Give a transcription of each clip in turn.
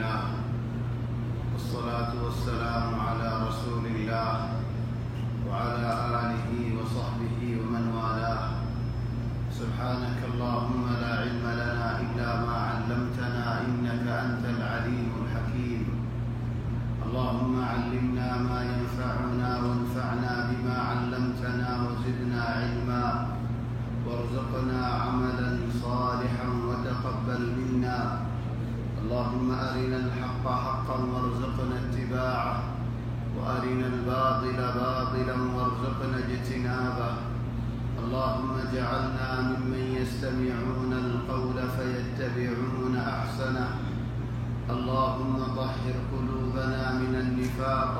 لله والصلاة والسلام على رسول الله وعلى آله وصحبه ومن والاه. سبحانك اللهم لا علم لنا إلا ما علمتنا إنك أنت العليم الحكيم. اللهم علمنا ما ينفعنا وانفعنا بما علمتنا وزدنا علما وارزقنا عملا صالحا وتقبل منا. اللهم أرنا الحق حقا وارزقنا اتباعه وأرنا الباطل باطلا وارزقنا اجتنابه. اللهم اجعلنا ممن يستمعون القول فيتبعون أحسنه. اللهم طهر قلوبنا من النفاق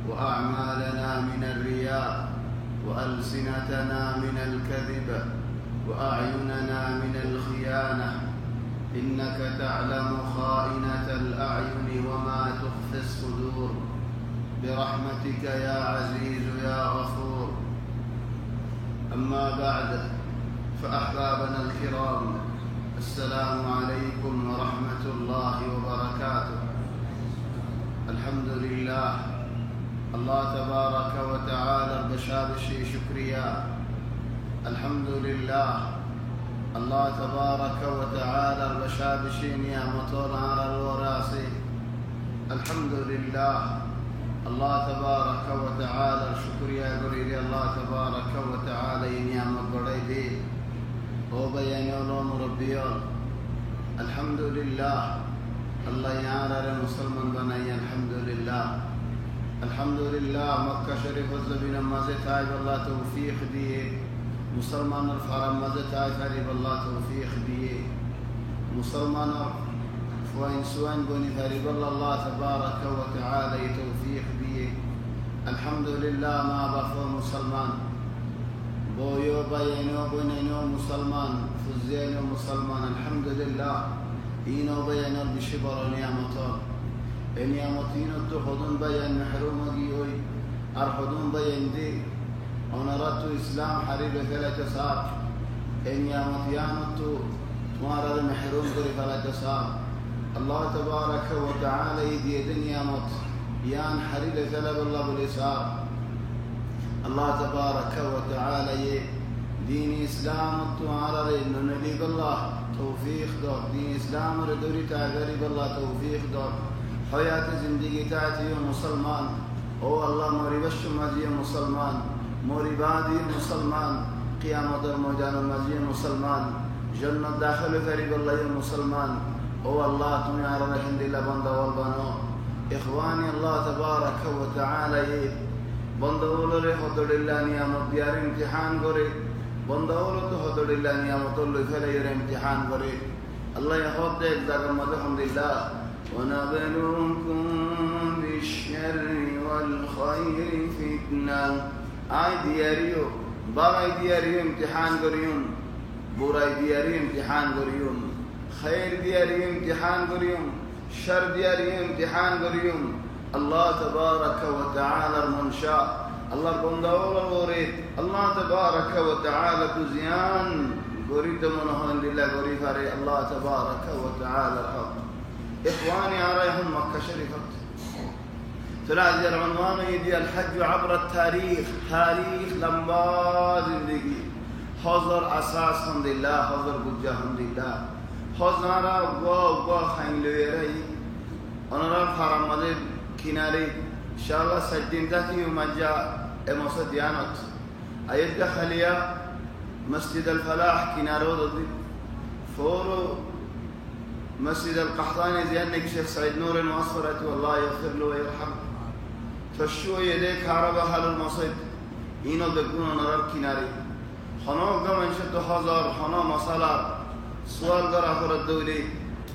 وأعمالنا من الرياء وألسنتنا من الكذب وأعيننا من الخيانة. إنك تعلم خائنة الأعين وما تخفي الصدور. برحمتك يا عزيز يا غفور. أما بعد، فأحبابنا الكرام، السلام عليكم ورحمة الله وبركاته. الحمد لله، الله تبارك وتعالى بشابشي شكريا. الحمد لله، الله تبارك وتعالى بشابشي نعمتنا على الوراسي. الحمد لله، الله تبارك وتعالى شكريا قريد الله تبارك وتعالى نعمة قريدي وبيانيون ربيون. الحمد لله، الله يعالى المسلمان بني. الحمد لله، الحمد لله. مكة شريف الزبين مزيت عيب الله توفيق ديه. مسلمان الحرم مزيت عيب فريب الله توفيق ديه. مسلمان وإن سوان بني فريب الله تبارك وتعالى توفيق ديه. الحمد لله. ما بخو مسلمان بويو بينو بنينو مسلمان فزينو مسلمان. الحمد لله. إينو بينو بشبر نعمتو نعمتينو تو خدون بيان محروم جيوي أرخدون بيان دي ونرات إسلام حريب ثلاثة ساعة. نعمتيانو تو تمارا محروم قري ثلاثة ساعة. الله تبارك وتعالى يدي نعمت يان حريب ثلاثة الله بالإسار. الله تبارك وتعالى دين إسلام تمارا ننليق الله توفيق دور. دين إسلام ردوري تعذري بالله توفيق دور. حياة زندگی تاعتي مسلمان. او الله مريبش مجي مسلمان، مريبادي مسلمان، قيامة الموجان مجي مسلمان، جنة داخل فريق الله مسلمان. او الله تمي على الحمد لله بند والبنو. إخواني، الله تبارك وتعالى بندول له خدر الله نعمت ديار امتحان করে بندول তো خدر الله نعمت له ফেলে امتحان করে الله ياخذ দেখ জায়গার মধ্যে আলহামদুলিল্লাহ ونبلوكم بالشر والخير فتنة. آي دياريو باراي دياريو امتحان قريون، بوراي دياريو امتحان قريون، خير دياريو امتحان قريون، شر دياريو امتحان قريون. الله تبارك وتعالى المنشاء الله بندور الوريد. الله تبارك وتعالى كزيان قريد منهن لله قريد فري. الله تبارك وتعالى الحق. إخواني عليهم مكة شريفة تلاقي العنوان يدي الحج عبر التاريخ. تاريخ لما زندگی حضر أساس الحمد لله، حضر بجا الحمد لله، حضر غوا خين لويري. أنا الحرم مدد كناري إن شاء الله سجدين ذاتي ومجا مصد ديانت أيد خليا مسجد الفلاح كنارو ضد فورو مسجد القحطاني زيانك شيخ سعيد نور المصفرة والله يغفر له ويرحمه. فشو يديك عربة حال المصيد إينو دقون نرى كناري خنو قم انشد حزار خنو مصالار سؤال در آخر الدولي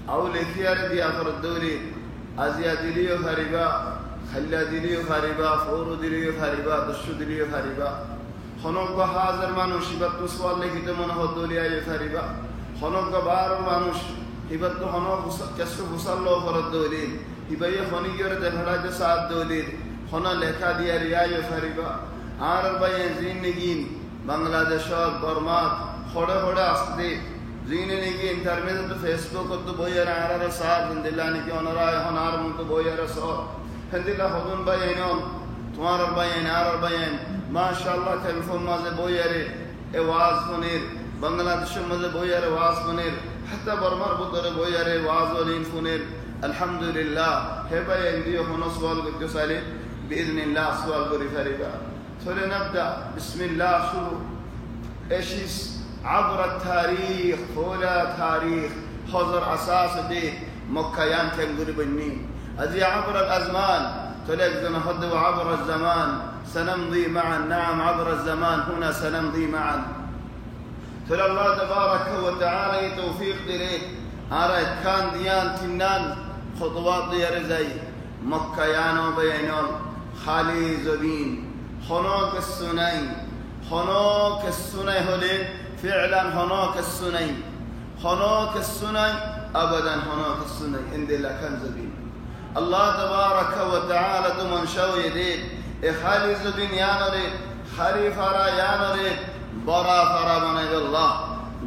أو لثيار دي آخر الدولي أزيا دليو خريبا خلا دليو خريبا فورو دليو خريبا دشو دليو خريبا خنو قا حاضر مانوش بطو سؤال لكي تمنه الدولي آيو خريبا خنو قا بارو مانوش هبتو خنو كسو فصلو فرد دولي هبايا خني يرد فراج ساعد دولي خنا لكا ديا ريايو فريبا عرب بيان زين نجين بنغلاديش برما خورا خورا أصدي زينني كي انترنت تو فيسبوك تو بوير عرر صار هندلاني كي اونرا هنار من تو بوير صار هندلا خدون بينهم توار بيان عرر بيان ما شاء الله تلفون مازه بوير اواز فونير بنغلاديش مازه بوير اواز فونير حتى برمر بدر بوير اواز ولين فونير الحمد لله هبا ينديو هنا سؤال قد سالي باذن الله سؤال قري فريبا فلنبدا بسم الله شو ايش عبر التاريخ فولا تاريخ حضر أساس دي مكيان كان قربني أذي عبر الأزمان تلقنا حد وعبر الزمان سنمضي معا نعم عبر الزمان هنا سنمضي معا تلا الله تبارك وتعالى توفيق دليل أرى كان ديان تنان خطوات دي رزي مكيان وبينون خالي زبين خنوك السنين خنوك السنين هلين فعلا هناك السنين هناك السنين أبدا هناك السنين عند الله كان زبين الله تبارك وتعالى من شوي دين إخالي زبين يا نريد خريف را يا نريد برا فرا من الله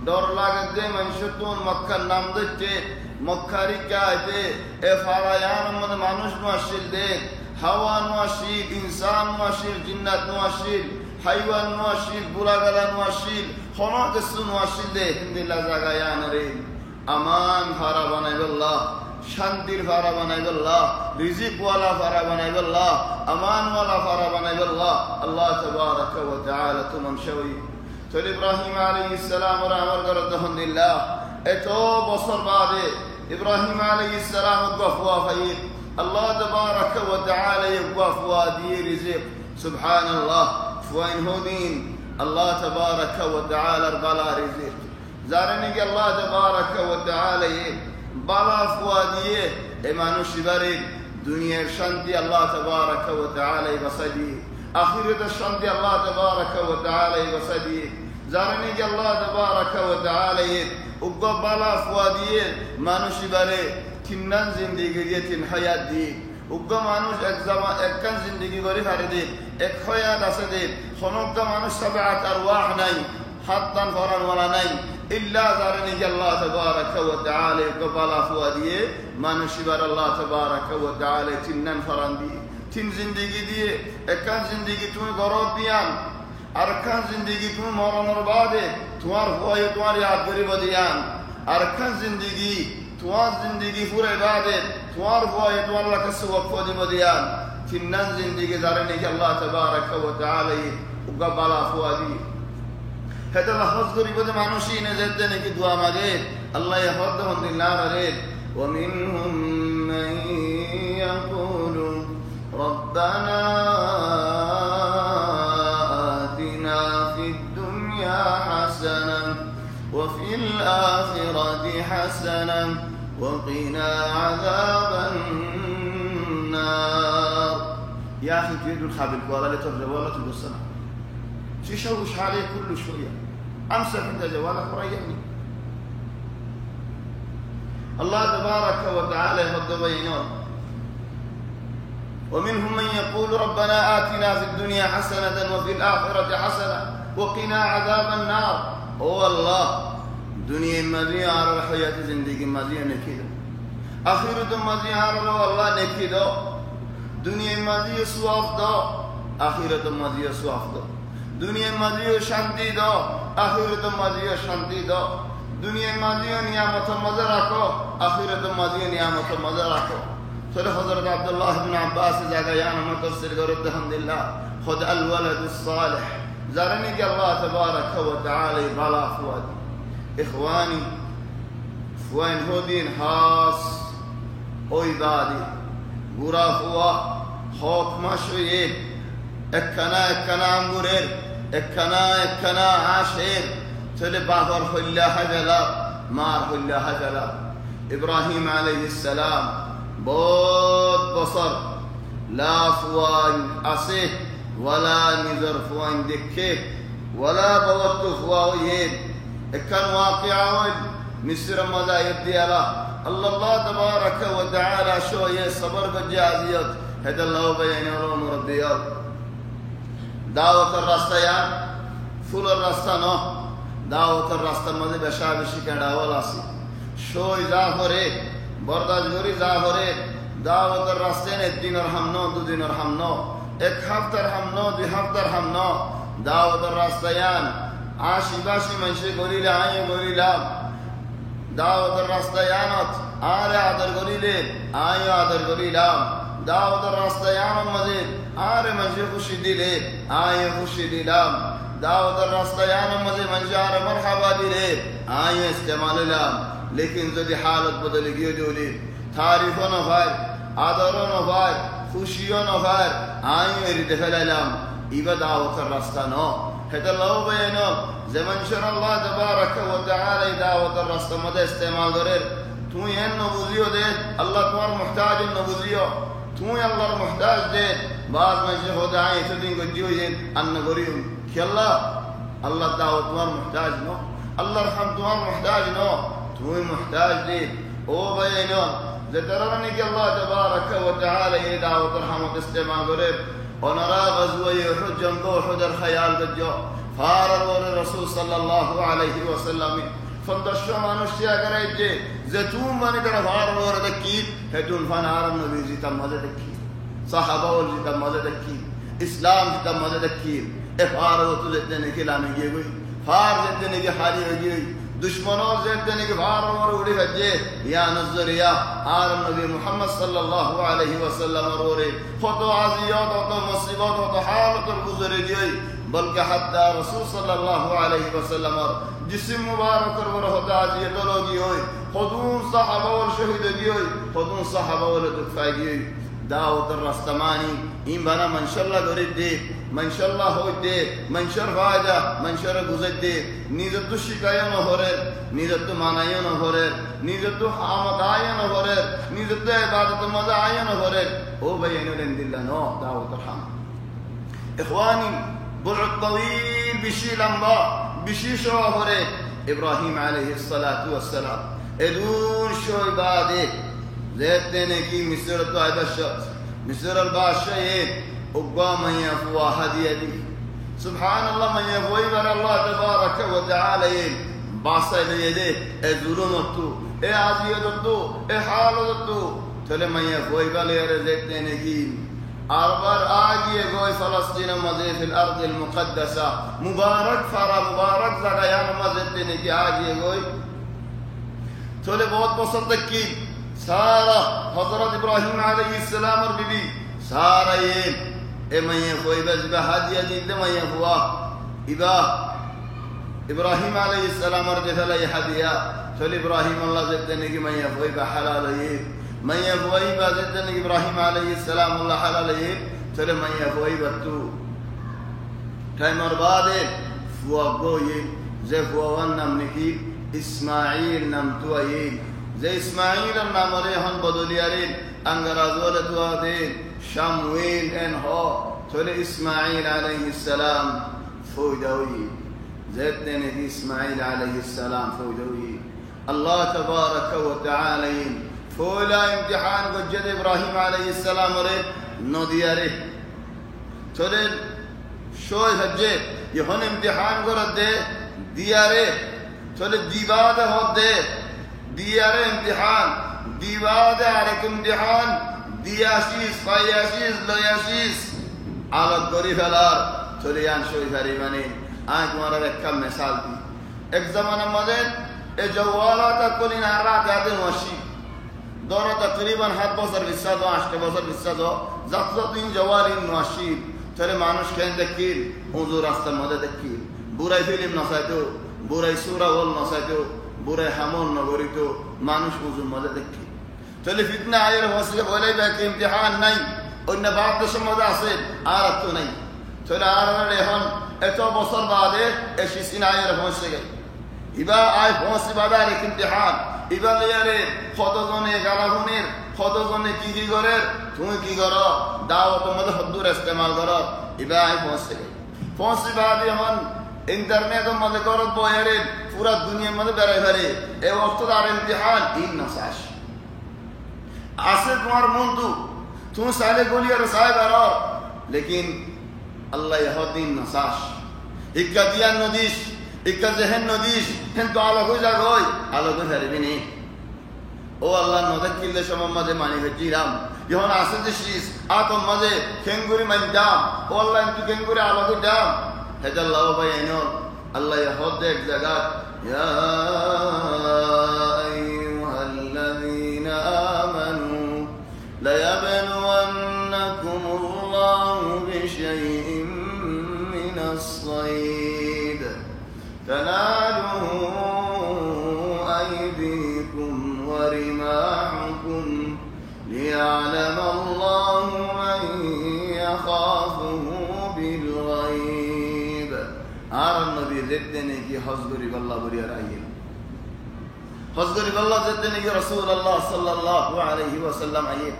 دور لقد من شتون مكة نمدت مكة ركعت إفرا يا من مانوش نواشيل دين هوا نواشيل إنسان نواشيل جنات نواشيل حيوان نواشيل بلاغلا نواشيل خناق السن نواشيل ده هند الله زغايان رين امان فارا بناي الله شانتير فارا بناي الله رزق والا فارا بناي الله امان والا فارا بناي الله تبارك وتعالى تمام شوي تل ابراهيم عليه السلام رحمه الله الله اتو بصر بعد ابراهيم عليه السلام وقفوا في الله تبارك وتعالى يقفوا دي رزق سبحان الله وين هودين الله تبارك وتعالى بلا رزق زارني الله تبارك وتعالى بلا فواديه ايمانو شبرين دنيا شانتي الله تبارك وتعالى بصدي اخرة الشانتي الله تبارك وتعالى بصدي زارني الله تبارك وتعالى بلا فواديه مانو شبرين تنن زندگی تن حياة دي উগ্র মানুষ এক জামা একখান জিন্দেগি করে ফেলে দিন এক হয়াত আছে দিন খনক মানুষ সাবাত আরওয়াহ নাই হাত দান করার ওয়ালা নাই ইল্লা জারনি আল্লাহ তাবারাক ওয়া তাআলা কবালা ফুয়া দিয়ে মানুষ ইবার আল্লাহ তাবারাক ওয়া তাআলা তিনন ফরান দিয়ে তিন জিন্দেগি দিয়ে একখান জিন্দেগি তুমি গরব দিয়ান আর একখান জিন্দেগি তুমি মরণের বাদে তোমার ভয়ে তোমার ইয়াদ করিব দিয়ান আর একখান জিন্দেগি তোমার জিন্দেগি পুরো ইবাদত তোমার ভয়ে তোমার আল্লাহ কাছে ওয়াকফ দিব দিয়ান তিনন জিন্দেগি জারনি আল্লাহ তাবারাক ওয়া তাআলা কবালা ফুয়া দিয়ে هذا لحظ قريب ده معنوشي نزدنا كي دعاء مجد الله يحفظهم لله رد ومنهم من يقول ربنا آتنا في الدنيا حسنة وفي الآخرة حسنة وقنا عذاب النار يا أخي تريد الخابل ولا لترجع ولا تبصنا تشوش عليه كل شوية أمسك أنت جوالك وريحني الله تبارك وتعالى يفض بينهم ومنهم من يقول ربنا آتنا في الدنيا حسنة وفي الآخرة حسنة وقنا عذاب النار هو الله دنيا مزية على الحياة زندگی مزية نكيدو آخرة مزية على الله نكيدو دنيا مزية سواف دو آخرة مزية سواف دو দুনিয়া মাঝিও শান্তি দাও আখিরাতে মাঝিও শান্তি দাও দুনিয়া মাঝিও নিয়ামত মজা রাখো আখিরাতে মাঝিও নিয়ামত মজা রাখো সরে হযরত আব্দুল্লাহ ইবনে আব্বাস জায়গা ইয়ান আমার তাফসীর করে আলহামদুলিল্লাহ খুদ আল ওয়ালাদ الصالح জারনি কি আল্লাহ তাবারাক ওয়া তাআলা বালা ফুয়াদ ইখওয়ানি ফুয়ান হুদিন হাস ওই বাদি গুরা ফুয়া হক মাশুয়ে একখানা আঙ্গুরের একখানা আশের ছেলে বাহর হইলা হাজালা মার হইলা হাজালা ইব্রাহিম আলাইহিস সালাম বহুত বছর লা ফুয়ান আসে ওয়ালা নিজর ফুয়ান দেখে ওয়ালা বওয়াত ফুয়াইন একখান ওয়াকিআ মিসর মজাইদ দিয়ালা আল্লাহ তাবারাক ওয়া তাআলা শোয়ে সবর বজাজিয়ত হেদাল্লাহ বাইন রব্বিয়াত দাওয়াতের রাস্তায় ফুলের রাস্তা ন দাওয়াতের রাস্তার মধ্যে বেশা বেশি কেডাওয়াল আছে সই যা করে বরদাস্ত করি যা করে দাওয়াতের রাস্তায় একদিনের হামনো দুদিনের হামনো এক হাফতার হামনো 2 হাফতার হামনো দাওয়াতের রাস্তায় আশি মানুষে করিলে আয় করিলাম দাওয়াতের রাস্তায় আনত আরে আদর করিলে আয় আদর করিলাম দাওয়াতের রাস্তায় আনন্দ মাঝে আরে মানুষে খুশি দিলে আয় খুশি দিলাম দাওয়াতের রাস্তায় আনন্দ মাঝে মানুষে আরে মারহাবা দিলে আয় ইস্তেমাল দিলাম লেকিন যদি হালত বদলে গিয়ে দিলি তারিফও না ভাই আদরও না ভাই খুশিও না ভাই আয় এরিতে ফেলাইলাম ইবা দাওয়াতের রাস্তা ন হেতা লও বেন যে মানুষের আল্লাহ তাবারাক ওয়া তাআলা এই দাওয়াতের রাস্তার মধ্যে ইস্তেমাল করে তুই এন নবুজিও দে আল্লাহ তোমার মুহতাজ নবুজিও তুই আল্লাহর মুহতাজ দে বাদ মানুষ হতে আয় এতদিন গজিও আন্ন করিও কি আল্লাহ দাওয়াত তোমার মুহতাজ ন আল্লাহর হাম তোমার মুহতাজ ন তুই মুহতাজ দে ও বেন যে তারা নাকি আল্লাহ তাবারাক ওয়া তাআলা এই দাওয়াতের হামত ইস্তেমাল করে ওনারা গজওয়ে উহুদ জঙ্গ উহুদের খেয়াল করছো ফারার রাসূল সাল্লাল্লাহু আলাইহি ওয়াসাল্লাম ফন্দশ মানুষ ইয়া করাইছে যে তুমি মানে করে ফারার দেখি হেতুন ফানার নবী জিতা মজা দেখি সাহাবা ওর জিতা মজা দেখি ইসলাম জিতা মজা দেখি এ ফারার তো যেতে নাকি লামে গিয়ে গই ফার যেতে নাকি হারি হয়ে গই দুশ্মনও যেতে নাকি ফারার উড়ে গেছে ইয়া নজরিয়া আর নবী মুহাম্মদ সাল্লাল্লাহু আলাইহি ওয়াসাল্লাম ওরে কত আজিয়ত কত মুসিবত কত হালত গুজরে গই বলকে হাত্তা রাসূল সাল্লাল্লাহু আলাইহি ওয়াসাল্লাম জিসম মুবারকের বড় হতা আজিয়ত লগি হই খুদুন সাহাবা ওর শহীদ গই খুদুন সাহাবা ওর দুফাই গই দাওয়াতের রাস্তা মানি ইমানা মাশাআল্লাহ গরি দে মাশাআল্লাহ হইতে মানশার ফায়দা মানশার গুজর দে নিজত শিকায় না হরে নিজত মানায় না হরে নিজত হামদ আয় না হরে নিজত ইবাদত মজা আয় না হরে ও ভাই এনে দিল্লাহ নো দাওয়াতের হাম ইখওয়ানি বু'দ তাওয়িল বিশি লম্বা বিশি শহরে ইব্রাহিম আলাইহিস সালাতু ওয়াস সালাম এদুন শোয় বাদে যেতে নাকি মিসর তো আইবাশত মিসর আল বাদশাহ ওগা মাইয়া ফুয়া হাদিয়া দি সুবহানাল্লাহ মাইয়া ওই বার আল্লাহ তাবারাক ওয়া তাআলা বাসায় দে এ জুলুমতু এ আজিয়তু এ হালতু চলে মাইয়া ওই বালে আরে যেতে নাকি আরবার আগিয়ে গই ফলস্তিনের মাঝে ফিল আরদিল মুকদ্দাসা মুবারক ফারা মুবারক জায়গায় মাঝে নাকি আগিয়ে গই চলে বহুত বছর দেখি सारा हजरत इब्राहिम अलैहिस्सलाम और बीबी सारा ये ए मैया कोई बस का हादिया दीते मैया हुआ इबा इब्राहिम अलैहिस्सलाम और जैसा ये हादिया चल इब्राहिम अल्लाह देते ने कि मैया कोई का हलाल ये मैया कोई बा देते ने इब्राहिम अलैहिस्सलाम अल्लाह हलाल ये चल मैया कोई बतू टाइम और बाद हुआ गो ये जे हुआ वन नाम ने की इस्माइल नाम तो ये যে ইসমাইল এর নামরে হন বদলিয়ারিন আঙ্গারাজওয়ালা দুয়াদিন শামউইল এন হ চলে ইসমাইল আলাইহিস সালাম ফৌদাউই যেতে নে ইসমাইল আলাইহিস সালাম ফৌদাউই আল্লাহ তাবারাক ওয়া তাআলা ফৌলা ইমতিহান গজ্জে ইব্রাহিম আলাইহিস সালাম রে নদিয়ারে চলে শোয় হজ্জে ইহন ইমতিহান করে দে দিয়ারে চলে দিবাদে হদে দিয়ারে ইমতিহান দিবাদে আরেক ইমতিহান দিয়াশিস ফায়াশিস লয়াশিস আলাদ করি ফেলার চলে আন শরীফারি মানে আজ তোমার একটা মিসাল দি এক জামানা মধ্যে এই জওয়ালাটা কলিন আর রাত আদে ওয়াশি দরা তকরিবান 7 বছর বিসাদ 8 বছর বিসাদ জাতজাতিন জওয়ালিন ওয়াশি চলে মানুষ কেন দেখি হুজুর রাস্তার মধ্যে দেখি বুড়াই ফিল্ম নসাইতো বুড়াই সূরা ওল নসাইতো বুড়াই হামল নগরিত মানুষ হুজুর মধ্যে দেখি চলে ফিতনা আয়ের হসলে বলে ব্যাক ইমতিহান নাই অন্য বাদ দেশের মধ্যে আছে আর তো নাই চলে আর এখন এত বছর বাদে এসিসিন আয়ের হসে গেল ইবা আয় হসে বাদার ইমতিহান ইবা লিয়ারে কতজনে গালাগুনের কতজনে কি করে তুমি কি করো দাওয়াত মধ্যে হদ্দুর ইস্তেমাল করো ইবা আয় হসে গেল হসে বাদে এখন इंटरनेट मध्य करत बोयरे पूरा दुनिया मध्य बेराय भरे ए वक्त আর ইমতিহান দিন নসাশ আসে তোমার মন তুমি সালে গলিয়ার সাহেব আর लेकिन আল্লাহ ইহ দিন নসাশ ইকা দিয়া নদিস ইকা যেহেন নদীস হেন তো আলোক হয়ে যাক ওই আলোক হয়ে ফেরবি ও আল্লাহ নদে কিল্লে সময় মাঝে মানি হয়েছিলাম যখন আসে যে শীষ আতম মাঝে খেঙ্গুরি মানি দাম ও আল্লাহ কিন্তু খেঙ্গুরি আলোক দাম হেদাল্লাহ ভাই এন আল্লাহ হদ এক জায়গা ইয়া আইয়ুহাল্লাযীনা আমানু লায়াবলুওয়ান্নাকুমুল্লাহু বিশাইইন মিনাস সাইদ তানালুহু আইদিকুম ওয়া রিমাহুকুম লিয়া'লামাল্লাহু মান ইয়াখাফুহু বিল গায়ব আর নবী যেতে নাকি হজ করিব আল্লাহ বলিয়া রাইল হজ করিব আল্লাহ যেতে নাকি রাসূলুল্লাহ সাল্লাল্লাহু আলাইহি ওয়াসাল্লাম আইল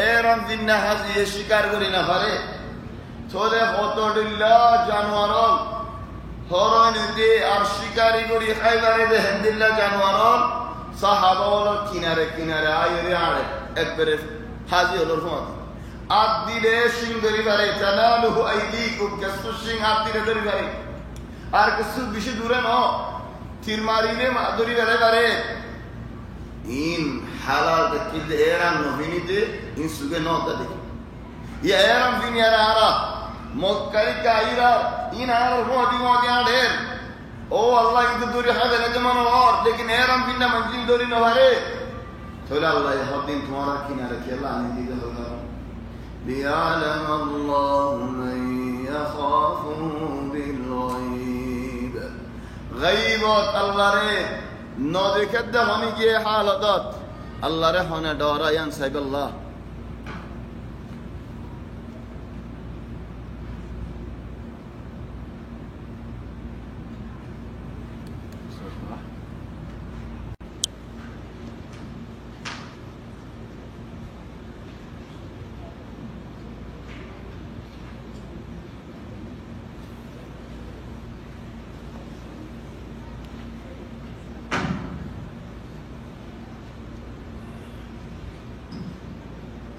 এরম ফিন্না হাজি শিকার করি না পারে চলে হতডিল্লা জানোয়ার হরনিতে আর শিকারি করি খাইবারে দে হেন্দিল্লা জানোয়ার সাহাবা হলো কিনারে কিনারে আইরে আড়ে একবারে হাজি হলো ফোন আট দিলে সিং ধরি পারে জানালুহু আইদিকুম কিছু সিং আট দিলে ধরি পারে আর কিছু বেশি দূরে ন তীর মারিলে ধরি পারে ইন হালাল দেখলে এরাম নহিনিতে ইন সুগে নতা দেখি ইয়া এরাম ফিনিয়ারা আরা মক্কারি কাইরা ইন আর মোদি আড়ে ও আল্লাহ কিন্তু দূরে হবে না যেমন আর लेकिन এরাম ফিন্না মঞ্জিল ধরি না পারে তাহলে আল্লাহ হদিন তোমার কিনারে খেলা আনি দিতে হবে ليعلم الله من يخافه بالغيب غيبت الله রে নদেখে দেহনি গিয়ে হালত আল্লাহ রে হনে ডরায়ান সাইবাল্লাহ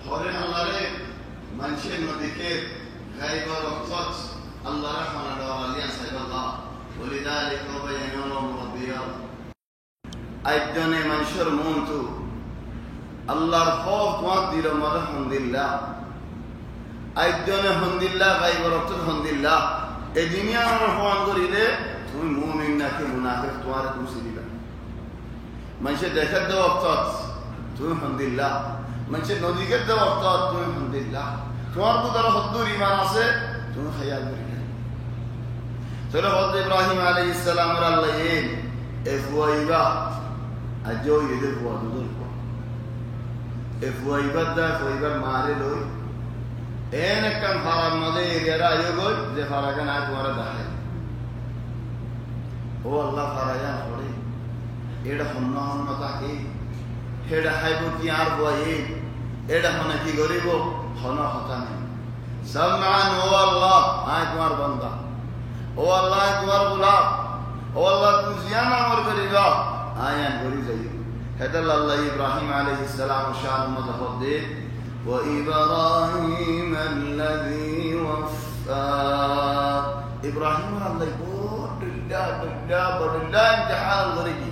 হরেন আল্লাহরে মানুষের নদীকে গাইবার অর্থত আল্লাহ রহমান আলিয়া সাইবাল্লাহ ولذلك بينهم ربيا আইজনে মানুষের মন তো আল্লাহর খৌফ তোমার দিল আলহামদুলিল্লাহ আইজনে আলহামদুলিল্লাহ গাইবার অর্থত আলহামদুলিল্লাহ এই দুনিয়ার রহমান করিলে তুমি মুমিন নাকি মুনাফিক তোমার খুশি দিবা মানুষের দেখার দেওয়া অর্থত তুমি আলহামদুলিল্লাহ মানুষের নদীকে দেওয়া অর্থ তুমি আলহামদুলিল্লাহ তোমার তো তারা হদ্দুর ইমান আছে তুমি খেয়াল করি তাহলে হদ্দ ইব্রাহিম আলাইহিস সালামের আল্লাহ এফুয়াইবা আজও এদের ফুয়া দুধর ফুয়া এফুয়াইবার দা ফুয়াইবার মারে লই এন একখান ফারার মধ্যে এরিয়ারা আয়ো গই যে ফারাকে না তোমার দেখায় ও আল্লাহ ফারায়া পড়ে এটা হন্য হন্য তাকে হেডা হাইব কি আর বয়ে এটা হনে কি করিব হন হতা নেই সামান ও আল্লাহ আয় তোমার বান্দা ও আল্লাহ তোমার গোলাপ ও আল্লাহ তুমি জিয়ান আমর করিবা আয়ান করি যাই হেদাল আল্লাহ ইব্রাহিম আলাইহিস সালাম শান মদহদে ওয়া ইব্রাহিম আল্লাযী ওয়াফা ইব্রাহিম আল্লাহ বড় ইমতিহান করেছি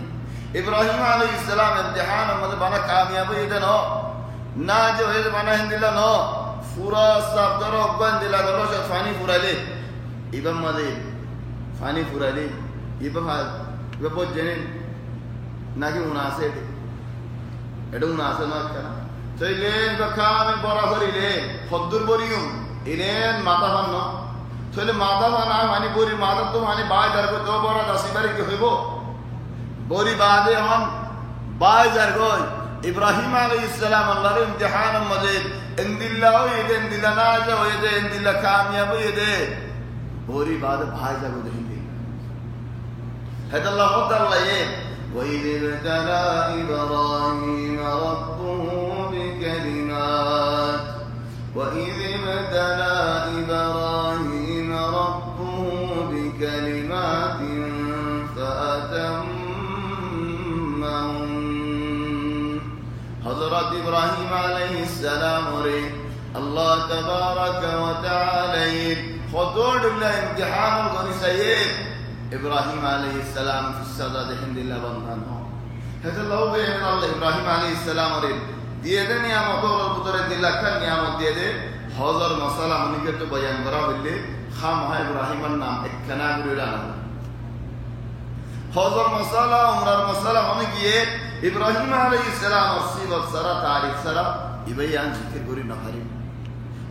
ইব্রাহিম আলাইহিস সালাম ইমতিহান মধ্যে বানা কামিয়াব এটা ন না যে হয়ে বানা হিন্দিলা ন পুরা সব ধরো অজ্ঞান দিলা ধরো সব ফানি ফুরাইলে ইবাম মাঝে ফানি ফুরাইলে ইবাম ইবাম জেনে নাকি উনাসে এটা উনাসে না কেন তাইলেন কামিল বরাবর ইলে হদ্দুর বরিয়ম ইলেন মাথা ভান্ন তাহলে মাথা ভানা মানে বরি মাথা তো মানে বাই দাঁড়বে তো বড় দাসিবারে কি হইব বরি বাদে হন বাই জারগয় ইব্রাহিম আলাইহিস সালাম আল্লাহর ইমতিহান মধ্যে ইনদিল্লাহ ইদে ইনদিল্লাহ না যা ইদে ইনদিল্লাহ কামিয়াব ইদে বরি বাদে ভাই জাগো দেখিতে হেদাল্লাহ তাআলা وإذ ابتلى إبراهيم ربه بكلمات وإذ ابتلى إبراهيم ربه بكلمات حضرت إبراهيم عليه السلام الله تبارك وتعالى خطور الله امتحان الغني سيد إبراهيم عليه السلام في السادة هند الله بندانه هذا الله بين الله إبراهيم عليه السلام ريل দিয়ে দেন নিয়ামতের ভিতরে দিলাখান নিয়ামত দিয়ে দে হজর মশালা মনিকে তো বয়ান করা হইলে খাম হয় ইব্রাহিমের নাম একখানা করে রাখা হজর মশালা উমরার মশালা মনে গিয়ে ইব্রাহিম আলাইহিস সালাম সিবত সারা তারিখ সারা ইবায়ান জিকির করি না হারিম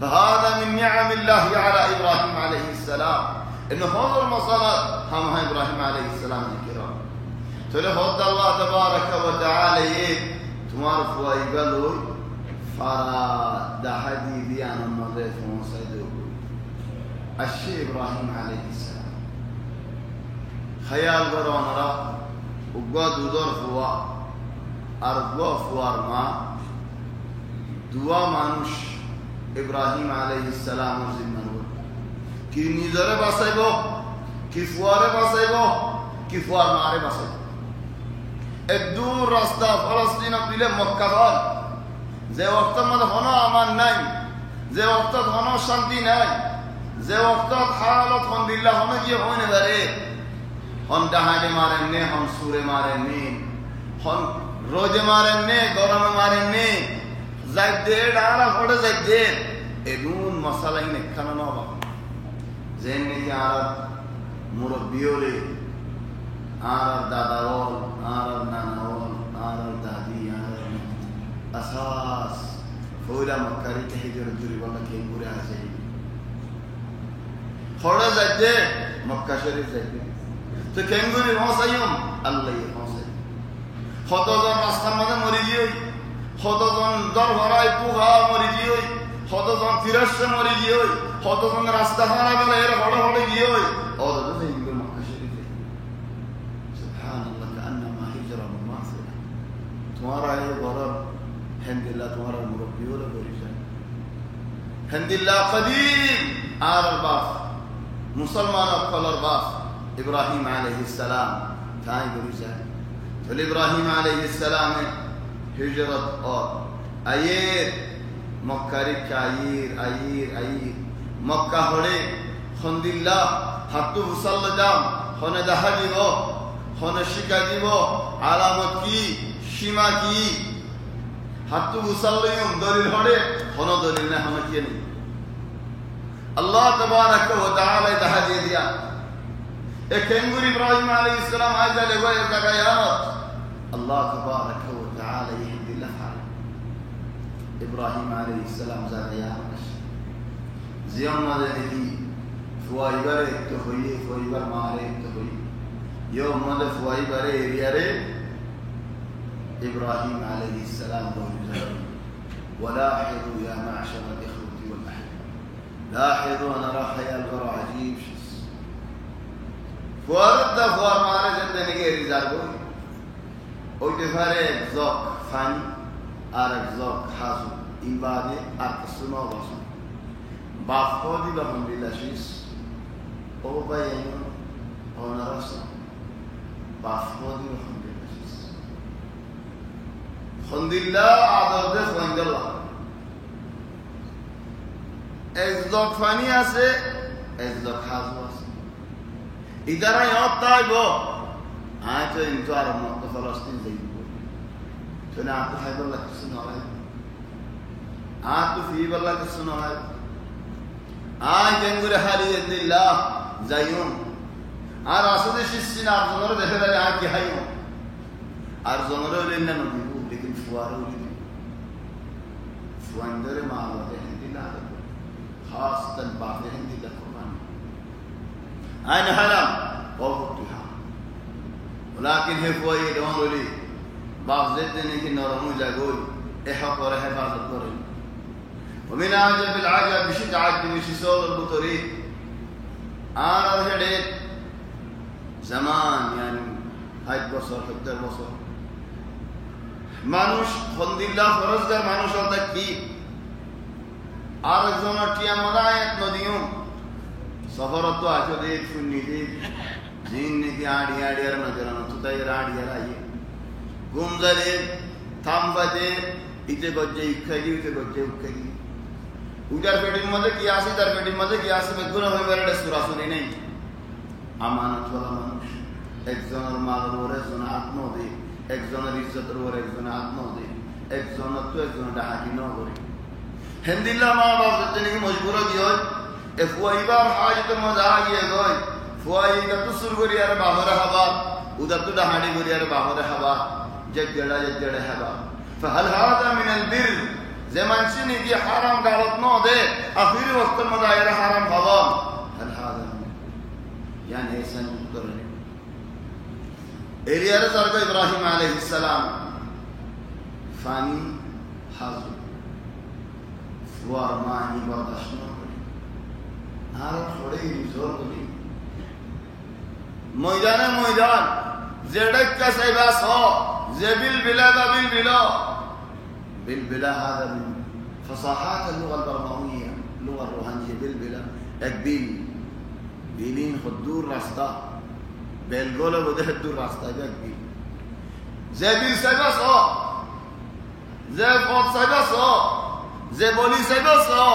فهذا من نعم الله على ابراهيم عليه السلام انه هذا المصالح هم ابراهيم عليه السلام الكرام تقول هذا الله تبارك وتعالى تمہارا فوائی گلو فرا دہدی دیانا مدد موسیدو اشی ابراہیم علیہ السلام خیال برون را اگا دودر فوا ارگا فوار ما دعا مانوش ابراہیم علیہ السلام زمن ہو کی نیزر باسے گو کی فوارے باسے گو کی فوار مارے باسے گو এক দূর রাস্তা ফলস্তিন দিলে মক্কা হল যে ওয়াক্তের মধ্যে কোনো আমান নাই যে ওয়াক্তত কোনো শান্তি নাই যে ওয়াক্তত হালত হন দিল্লা হন গিয়ে হইনে ধরে হন ডাহাডে মারেন নে হন সুরে মারেন নে হন রোজে মারেন নে গরমে মারেন নে যাই দে ডালা ফটে যাই দে এগুন মশালাই নে খানা নবা যেন নাকি আর মুরব্বিওলে আর দাদাওল আর নানাওল আর দাদি আর আসাস ফৌরা মক্কারি কে হিজরত জুরি বলা কে ঘুরে আসে খড়া যাইতে মক্কা শরীফ যাইতে তো কেঙ্গুরি পৌঁছাইম আল্লাহ পৌঁছাই কতজন রাস্তার মধ্যে মরি গিয়ে কতজন দরভরাই পুহা মরি গিয়ে কতজন তিরস্য মরি গিয়ে কতজন রাস্তা হারা গেলে এর হড়ে হড়ে গিয়ে অত এইগুলো মক্কা শরীফ तुम्हारा ये गौरव हिंदिल्ला तुम्हारा मुरब्बियों ने बोली जाए हिंदिल्ला कदीम आर बास मुसलमान कलर बास इब्राहिम अलैहिस्सलाम थाई बोली जाए तो इब्राहिम अलैहिस्सलाम ने हिजरत और आयर मक्का रे आयर आयर आयर मक्का होड़े हिंदिल्ला हत्तु मुसल्ला जाम होने दहाजी वो होने शिकाजी वो आलामत की সীমা কি হাতু মুসাল্লিম দলিল হড়ে কোন দলিল না হন কি নেই আল্লাহ তাবারাক ওয়া তাআলা দাহা দিয়ে দিয়া এ কেঙ্গুরি ইব্রাহিম আলাইহিস সালাম আইজা লেগো এ জায়গায়াত আল্লাহ তাবারাক ওয়া তাআলা ইহদিল্লাহ ইব্রাহিম আলাইহিস সালাম জায়গায়াত জিয়াম মাদে দেখি ফুয়াইবারে তো হইয়ে ফুয়াইবার মারে তো হই ইয়ো মাদে ফুয়াইবারে এরিয়ারে إبراهيم عليه السلام موجود ولاحظوا يا معشر الإخوة والأحبة لاحظوا أنا راح يلقى عجيب شيء فوارد فوار مارا جندني غير زاربوي وتفارق ذوق فاني أرق ذوق حاسو إبادة أرق سنو بسو بافقودي بهم بلاشيس أو بيانو أو نرسو بافقودي بهم خندillah আদরদে খন্দল্লাহ এজদক ফানি আছে এজদক হাজু আছে ইদারা ইয়াত তাইব আয় তো ইনতো আর মক্কা ফলস্তিন যাইব তো না আপনি হাইবল্লাহ কিছু না হয় আয় তো ফিবল্লাহ কিছু না হয় আয় কেঙ্গুরে হারিয়াল্লাহ যাইউন আর আসলে শিশিনা আপনারা দেখে গেলে আয় কি হাইও আর জমরে হলেন না নদী लेकिन फुआरे उली फुआंदरे मालूम है हिंदिला खास तन बातें हिंदिला कुरान आइन हराम बहुत हाँ लेकिन है फुआये डॉन उली बाप देते नहीं कि नरमू जागोई एहा करे हिफाजत करे ومن عجب العجب بشد عجب بشسول البطري آنا هدي زمان يعني هاي بصر حتى بصر মানুষ খন্দিল্লাহ ফরজগার মানুষ হতে কি আর একজন টিয়া মদায়ত নদীও সফরত আছো দে শুনি দে জিন নি আড়ি আড়িয়ার নজরানো তুতাই আড়িয়ার আইয়ে গুমজালে থামবাদে ইতে গজ্জে ইখাজি ইতে গজ্জে উখাজি উটার পেটির মধ্যে কি আছে তার পেটির মধ্যে কি আছে বেগুন হয়ে বেড়ে সুরাসুরি নেই আমানত বলা মানুষ একজনের মালের উপর একজন হাত নদী একজনের ইজ্জতের উপর একজনের হাত নদী একজনের তো একজনের ডাহাকি ন করে হেন্দিল্লা মা বাপ নাকি মজবুর দিয়ে হয় এ ফুয়াইবার হাজতের মধ্যে আগিয়ে গয় ফুয়াইটা তো সুর করি আর বাহরে হাবা উদার তো ডাহাড়ি করি আর বাহরে হাবা জেড়ে হাবা فهل هذا من البر زمان شنو دي حرام قالت نو ده اخر وقت المداير حرام حرام هل هذا يعني ايسان مقدر اريار زرق ابراهيم عليه السلام فاني حاضر فوار ماني برداشت আর থোড়ে জোর করি ময়দান زيدك سيباس هو زبيل بلا بابيل بلا بالبلا هذا من فصاحات اللغة البرموية اللغة الروحانية بالبلا اكبيل بيلين خدور راستا بالقولة وده الدور راستا اكبيل زبيل سيباس هو زبوت سيباس هو زبولي سيباس هو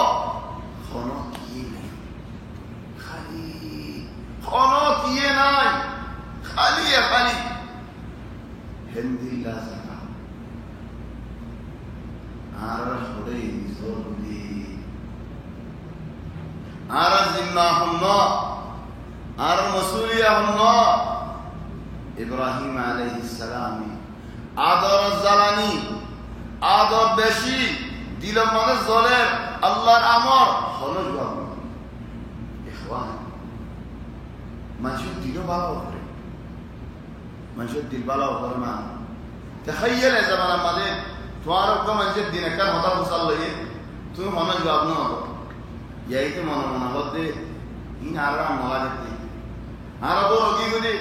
خانات یہ نائی خالی ہے خالی ہندی لازم آرہ خودے زور دی آرہ ذمہ ہمنا آرہ مسئولیہ ہمنا ابراہیم علیہ السلام آدر الزلانی آدر بیشی دل من الظلم اللہ الامر خلوش بابا اخوان منشود دينه بالا وخره منشود دل بالا وخره ما تخيل يا زمان ماده توارو کا منشود دینه کر ہوتا مصلی تو ہمنا جواب نہ ہو یہی تو منا ہوتے ان آرام مواجهت دے آرا دو روگی کو دے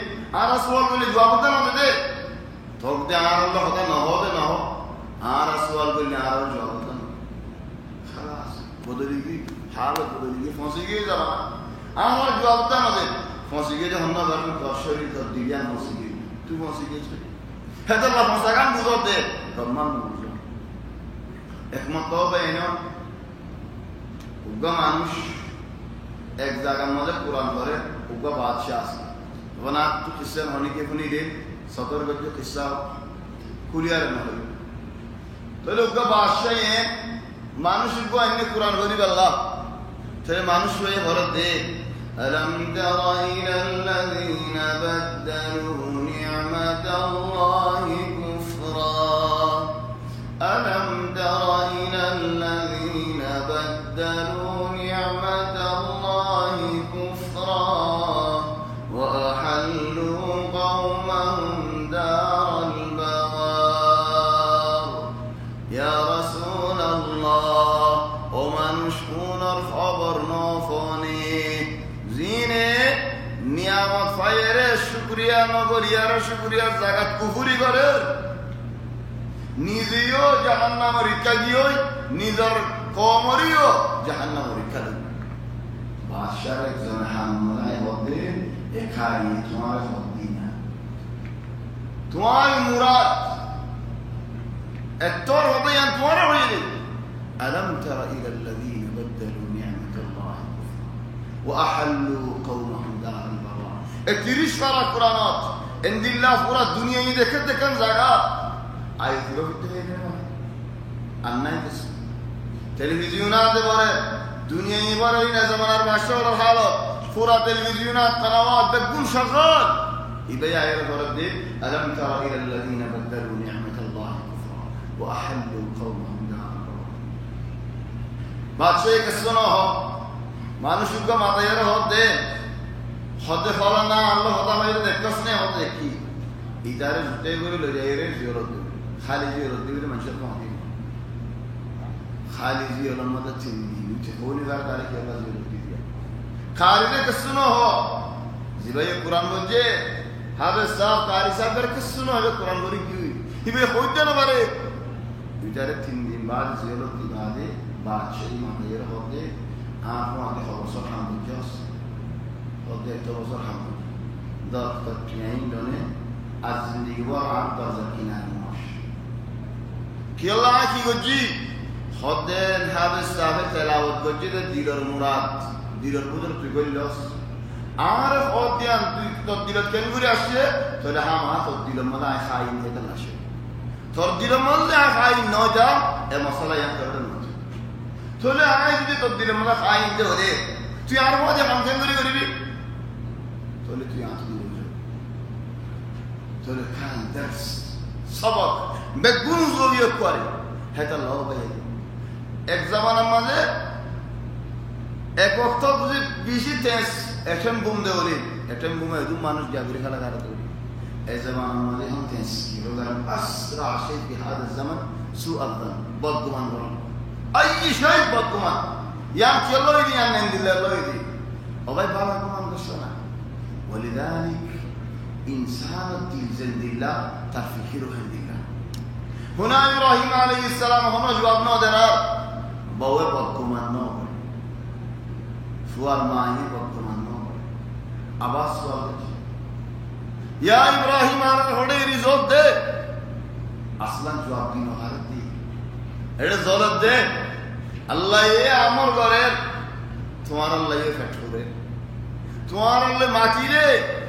آرا سوال کو جواب نہ دے تو دے آرا اللہ ہوتا نہ ہو دے نہ ہو آرا سوال کو نہ آرا جواب نہ خلاص بدلی کی حالت بدلی کی پھنسی گئی زمان آرا جواب نہ دے فاسي جه هم نبرم كاشري تدريان فاسي جه تو فاسي جه هذا الله فاسكان بزرگ ده تمام بزرگ একমত হবে না উগা মানুষ এক জায়গা মধ্যে কোরআন করে উগা বাদশা আছে বনা তো কিসে অনেকে শুনি দে সতর গজে কিসা কুলিয়ার না হয় তাহলে উগা বাদশা এ মানুষ উগা এনে কোরআন করি আল্লাহ তাহলে মানুষ হয়ে ভরত দে ألم تر إلى الذين بدلوا نعمة الله كفرا ألم تر إلى الذين بدلوا نعمة الله كفرا وأحلوا قومهم دار البوار يا رسول الله ومن شكون الخبر نوفوني زينه নিয়ামত ফায়েরে শুকরিয়া নগরিয়ার শুকরিয়ার জাগাত কুফরি করে নিজেও জাহান্নামের ইচ্ছা দিও নিজের কওমরিও জাহান্নামের ইচ্ছা দিও বাদশার একজন হামলায় হতে এখানে তোমার হতি না তোমার মুরাদ এতর হবে আর তোমার হইলে আলম তারা ইলা الذين بدلوا نعمة الله وأحلوا قومهم دار البوار. التريش فرا قرآنات. إن الله فرا الدنيا يدكت كم زعاء. آية لو بتهينا. أنا يدس. تلفزيونات بره. دنيا يبره إن زمان المشهور الحالة. فرا تلفزيونات قنوات بقول شغال. يبيع آية فرا دي. ألم ترى إلى الذين بدلوا نعمة الله كفرا وأحلوا قومهم دار البوار. بعد شيء كسرنا মানুষকে মাথায় হতে হতে ফলা না আল্লাহ হতা মাইরে দেখছ না হতে কি ইদারে জুতে করে লই যায় রে জিরত খালি জিরত দিলে মানুষের পাতি খালি জিরত মত চিনি যে হলিবার তারে কি আল্লাহ জিরত দিয়া খালি রে কসনো হ জিবাই কুরআন বলছে হবে সব কারি সাহেবের কসনো হবে কুরআন বলি কি ইবে হইতে না পারে ইদারে 3 দিন বাদ জিরত দিবাদে বাদশাহী মাথায় হতে aku ada khawasar hamil jas, ada khawasar hamil. Dah terkini done, azindi war am dah zakinan mas. Kila ki goji, خدن حافظ صاحب تلاوت করছিতে দিলর মুরাদ দিলর বুঝর তুই কইলস আর খদিয়ান তুই তো দিলত কেন ঘুরে আসছে তাহলে হামা তো দিল মনে খাইন এটা আসে তোর দিল মনে খাইন ন যা এ মশলা ইয়ান করে না তাহলে আই যদি তোর দিল মনে খাইন দে ওরে তুই আর মজা কাম কেন করে করবি তাহলে তুই আত দিবি তাহলে খান দর্স সবক বেগুন জবিয়ত করে হেতা লাও ভাই এক জামানার মাঝে এক ওয়াক্ত বুঝি বেশি তেজ এটম বুম দেওলি এটম বুমে দু মানুষ জাগরি খেলা করে তো এই জামানার মাঝে হন তেজ কি রোগার আসরা সেই কি হাদ জামান সু আদন বদগুমান বল আই শাই বদগুমান ইয়াম চলই দি আনেন দিলে লই দি ও ভাই বাবা গুমান করছো না ولذلك انسان تلزم بالله تفكيره بالله هنا ابراهيم عليه السلام هم جواب نو দেনা بوے বদগুমান نو سوال معنی বদগুমান نو আবার সওয়াল ইয়া ইব্রাহিম আর হড়ে রিজত দে আসলান জবাব দিন হারতি এটা জলত দে আল্লাহ এ আমর করে তোমার আল্লাহ এ ফেট করে তোমার আল্লাহ মাটি রে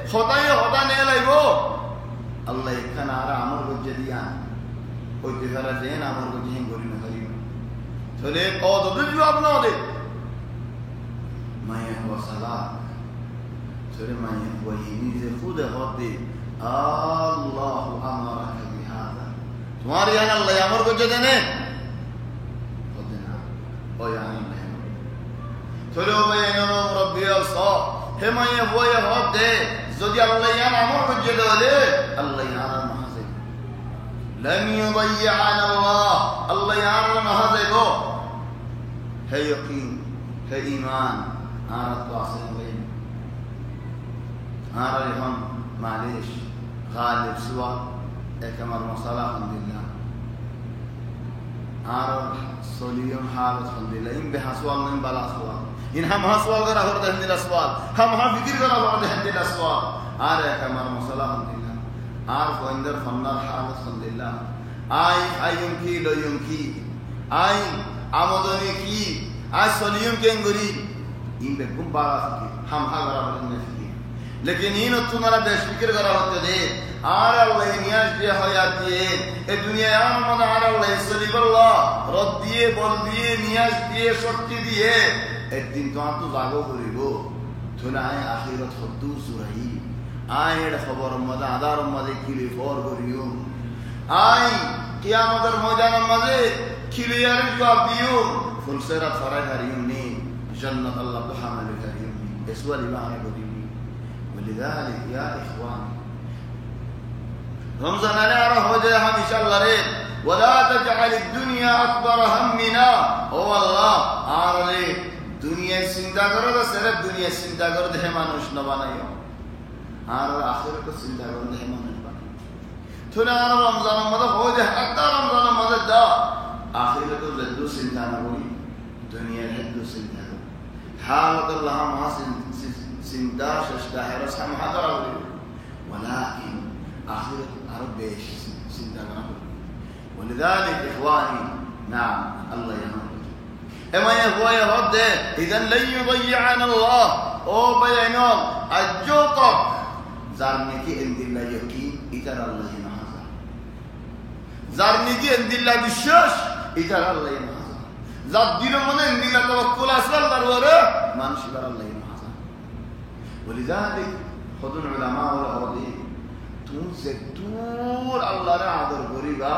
খোদায়ে খোদা নে লাইবো আল্লাহ এখানে আর আমর গজে দিয়া ওই দেখারা দেন আমর গজে হিং করি না করি চলে কত জবাব না দে মায়া হওয়া সালাত চলে মায়া হওয়া নিজে খুদ হতে আল্লাহ আমারাকা বিহাদা তোমার ইয়ান আল্লাহ আমর গজে দেনে হতে না ওই আনি না চলে ও ভাই এনো রব্বি আলসা হে মায়া হওয়া হতে যদি আল্লাহ ইয়ান আমর গজে দেলে আল্লাহ ইয়ান মাহাজে لن يضيعنا الله الله يعلم هذا هو هي يقين هي إيمان أنا تواصل بين أنا اليوم معلش غالب سوا كما المصالح الحمد لله أنا صليهم حالة الحمد لله إن بحسوال من بلا سوال إن هم حسوال غير هو ده هندي السوال هم فكر غير هو ده هندي السوال أنا كما المصالح الحمد لله আর গোয়েন্দার ফন্নার হাল আলহামদুলিল্লাহ আই ইউমকি লো ইউমকি আই আমদনি কি আই সলিয়ম কেঙ্গরি ইন বেগুম বারা কি হাম হাগরা বলেন কি লেকিন ইন তোমারা বেশ ফিকির করা হতে দে আর আল্লাহ নিয়াজ দিয়ে হায়াত দিয়ে এই দুনিয়ায় আমদ আর আল্লাহ সলিবল্লাহ রদ দিয়ে বল দিয়ে নিয়াজ দিয়ে শক্তি দিয়ে একদিন তো জাগো করিব থুনায় আখিরাত হদ্দু সুরাই আয়ের খবর মধ্যে আদার মধ্যে কিলি ফর করিও আই কিয়ামতের ময়দানের মধ্যে ক্লিয়ার জবাব দিও ফুলসেরা ফরাই হারিও নি জান্নাত আল্লাহ হামাল করিও এসওয়াল ইমানে করিও ولذلك يا اخوان رمضان انا راه وجه هم ان شاء الله ريت ولا تجعل الدنيا اكبر همنا او الله আরে দুনিয়া চিন্তা করো না সির্ফ দুনিয়া চিন্তা করো দেহে মানুষ না বানাইও আর আখিরাত চিন্তা করো দেহে মানুষ বানাইও থোনা রমজানের মধ্যে হয়ে যায় একটা রমজানের মধ্যে দা আখিরাত যদ্দু চিন্তা না করি দুনিয়ার যদ্দু চিন্তা করো حالة الله ما চিন্তা চেষ্টা হেরা সামহা করা করি ولكن আখিরাত আরো বেশি চিন্তা করা করি ولذلك اخواني نعم الله يهديك اما هو يهد اذا لن يضيعنا الله او بينهم الجوطك زارنيكي عند الله يقين اذا الله ينهض زارنيكي عند الله بالشش اذا الله ينهض زاد دين من عند الله توكل اصل ضروره ما نشبر الله ينهض ولذلك خذوا العلماء والأرضين زدور الله را عذر قريبا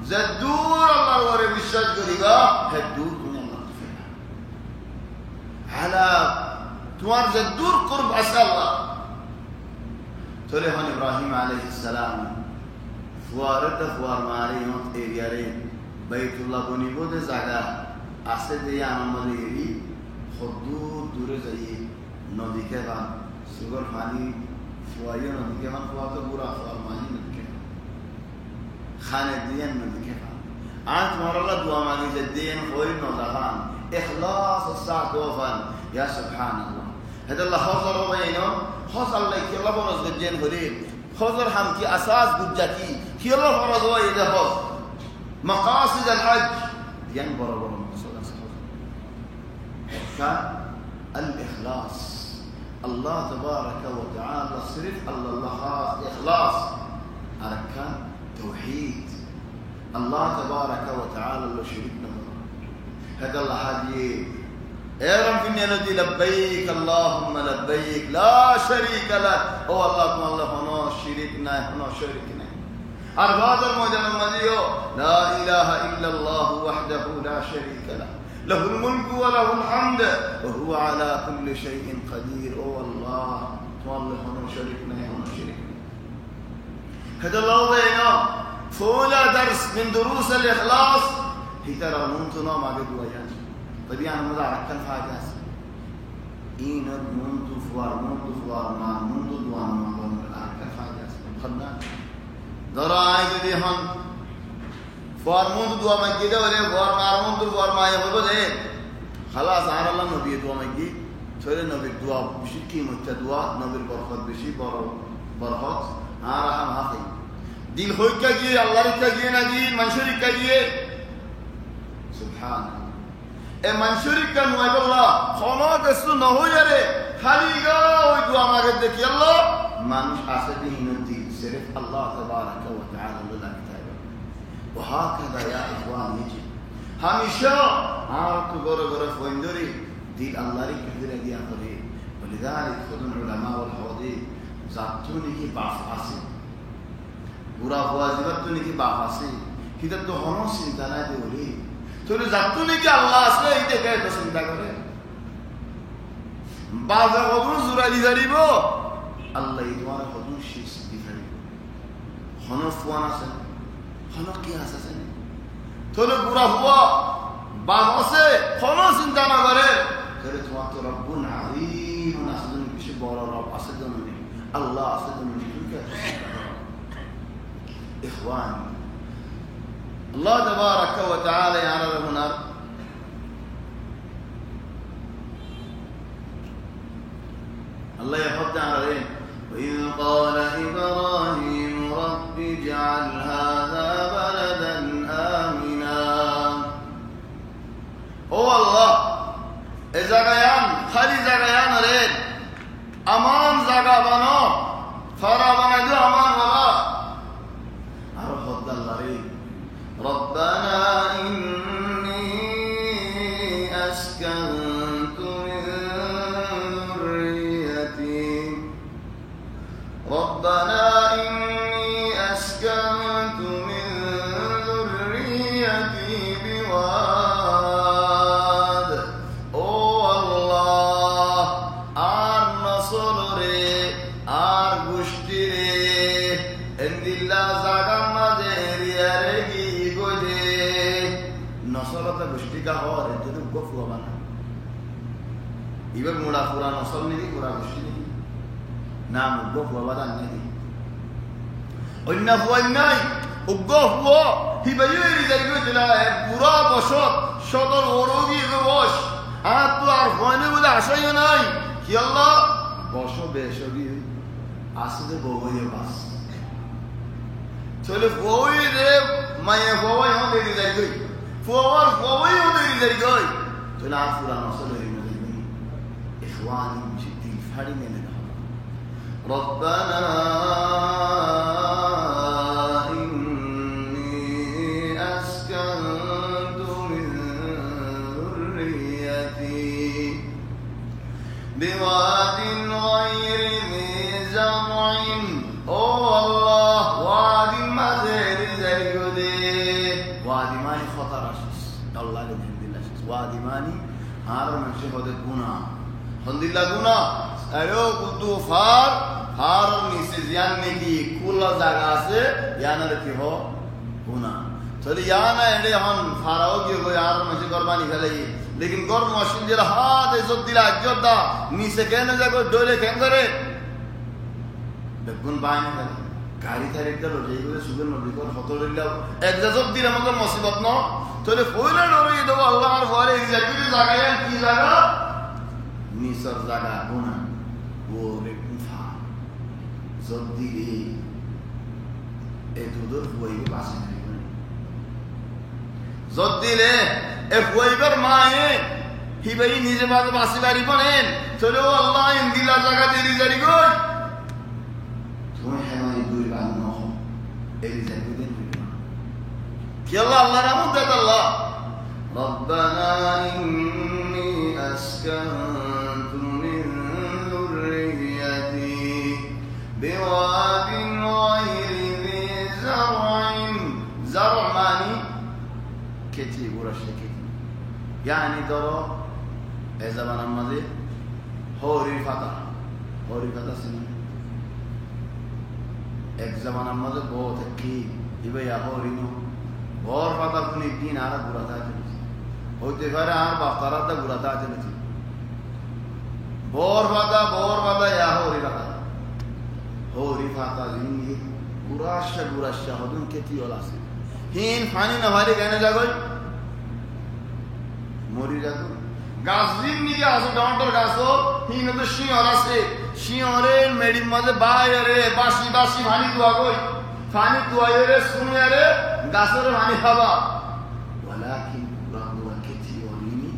زدور الله وري بالشج قريبا هدور من الله تفعل على توار زدور قرب أسأل الله توليهن إبراهيم عليه السلام فوارد فوار ماري نوت إيريارين بيت الله بني بود زادا أسد يانا مليري خدور دور زي نودي كذا سوغر فاني فوائے نہ کہ ہم فوا تو برا فرمانی نہ کہ خانه دین نہ کہ آج تمہارا اللہ دعا مانگی جے دین ہوئی نہ دہان اخلاص الساعه وفن یا سبحان اللہ هذا الله حضر وبينه حصل الله كي الله فرض الدين هدين حضر هم كي اساس گجتی كي الله فرض ويده مقاصد الحج দিয়ান বড় বড় মশলা একটা الإخلاص الله تبارك وتعالى صرف الله إخلاص أركان توحيد الله تبارك وتعالى اللي شركنا هذا الله هذه اعلم في النبي لبيك اللهم لبيك لا شريك لك هو الله الله هنا شريكنا هنا شريكنا أربعة الموجة المديو لا إله إلا الله وحده لا شريك له له الملك وله الحمد وهو على كل شيء قدير هو الله والله هنا شريكنا هنا شريكنا هذا الله وينا فولا درس من دروس الإخلاص هي ترى نونتنا ما قدوا يعني طبيعي أنا ماذا أركن حاجة إين منذ فوار ما منذ دوان ما أركن حاجة خدنا دراعي ديهان فوار منذ دوان ما كده ولا فوار ما منذ فوار ما يبغى ده خلاص عار الله نبي دوان ما كده شوية نبي دوان بشيء كي متدوا نبي برخات بشيء برخات عارهم هاي دل خوي كجيه الله كجيه نجيه منشوري كجيه سبحان الله منشوري كان ويب الله خنا كسر نهوجره خليجا ويدوا ما قد ذكي الله مانش أسده ننتي صرف الله تبارك وتعالى لله كتابه وهكذا يا إخوان يجي هميشا عارك غرغر فويندوري دل الله كثير دي أخره ولذلك خذ العلماء والحوادث زاتوني كي بعفاسي বুড়া ওয়াজিবাত তো নাকি বাপ আছে কিতা তো হনো চিন্তা নাই দে বলি তোর জাতু নাকি আল্লাহ আছে এই দেখে তো চিন্তা করে বাজে কবর জুরা দি জারিব আল্লাহ এই তোমার কবর শেষ দি জারিব হনো ফুয়ান আছে হনো কি আছে তোর বুড়া হুয়া বাপ আছে হনো চিন্তা না করে করে তোমার তো রব্বুন আযীম আছে কিছু বড় রব আছে জানো আল্লাহ আছে জানো কি إخوان الله تبارك وتعالى يعلم هنا الله يحط عليه وإذ قال إبراهيم رب اجعل هذا بلدا آمنا هو الله إذا كان خلي زغيان رين أمان زغا بنو فرا بنو أمان ولا ربنا إني أسكنت من ذريتي ربنا إني أسكنت من ذريتي بواد أو الله آر نصري آر بشتري عند الله زغم مدري নসলতা গোষ্ঠীকা হওয়ার যদি গফ হবা না এবার মোড়া পুরা নসল নেই পুরা গোষ্ঠী নেই না গফ হবা দান নেই অন্য হওয়াই নাই উগ্গফ হো হিবাইয়ের জায়গা দিলা পুরা বসত সদর ওরগি বস আর তো আর হয়নি বলে আশাই নাই কি আল্লাহ বস বেশবি আসলে বউয়ে বাস চলে বউই রে মায়ে বউই আমাদের জায়গা فوار فوي ودري درجاي طلع فلان وصل المدينة إخواني جدي فهري من الهواء ربنا إني أسكنت من ذريتي بواد غير ذي زرع أو الله واد مزير زرقدي وادي ماني خطر أشخاص الله قد الحمد لله وادي ماني هذا من شهود الجنة الحمد لله جنة أيوه كنتو فار نيسيزيان نيجي كل جگہ سے یانا رکھی ہو گناہ چلی یانا ایڈے ہم فاراو کی کوئی یار مجھے قربانی کھلائی لیکن گور ماشین جرا ہاتھ عزت دلا عجب دا نیسے کہنے جا کوئی ڈولے کہیں کرے বেগুন পায় না গাড়ি থারে একটা যেগুলো সুগের নদী কর হতো দিলাও এক জাজব দিলে আমাদের মুসিবত ন তাহলে কইলা লড়াই দেব আল্লাহর ঘরে এই জায়গায় কি জায়গা নিসর জায়গা গুনাহ ওরে কুফা যদি এ দুদর বই বাসে যদিলে এ ফুয়াইবার মায়ে হিবাই নিজে বাদ বাসি বাড়ি বলেন চলে ও আল্লাহ ইন্দিলা জায়গা দেরি জারি গই তুমি হেমাই দুই বান নহ এই জায়গা দিন কি আল্লাহ আল্লাহর আমত আল্লাহ ربنا إني أسكنت من ذريتي بواد غير ذي زرع زرع معني كتي ورشة كتي يعني درو إذا بنا ماذي هوري فتا سنة এক জামানার মধ্যে বহুত কি ইবে হরি নো ঘর ফাতা কোন দিন আর ঘুরাতে আছে হইতে পারে আর বাস্তারাতে ঘুরাতে আছে নাকি বর ফাতা হরি ফাতা জিন্দি গুরাশা হদুন কেতি ওলা আছে হিন ফানি না ভারি কেন যাগই মরি যাগো গাছ জিন্দিগি আছে ডন্টর গাছ হিন তো শিওর আছে শিওরের মেডির মধ্যে বাইরে বাসি ফানি দুয়া গই ফানি দুয়াইরে শুনিয়ারে গাছের পানি খাবা ওয়ালাকিন রাদুয়া কেতি ওলিনি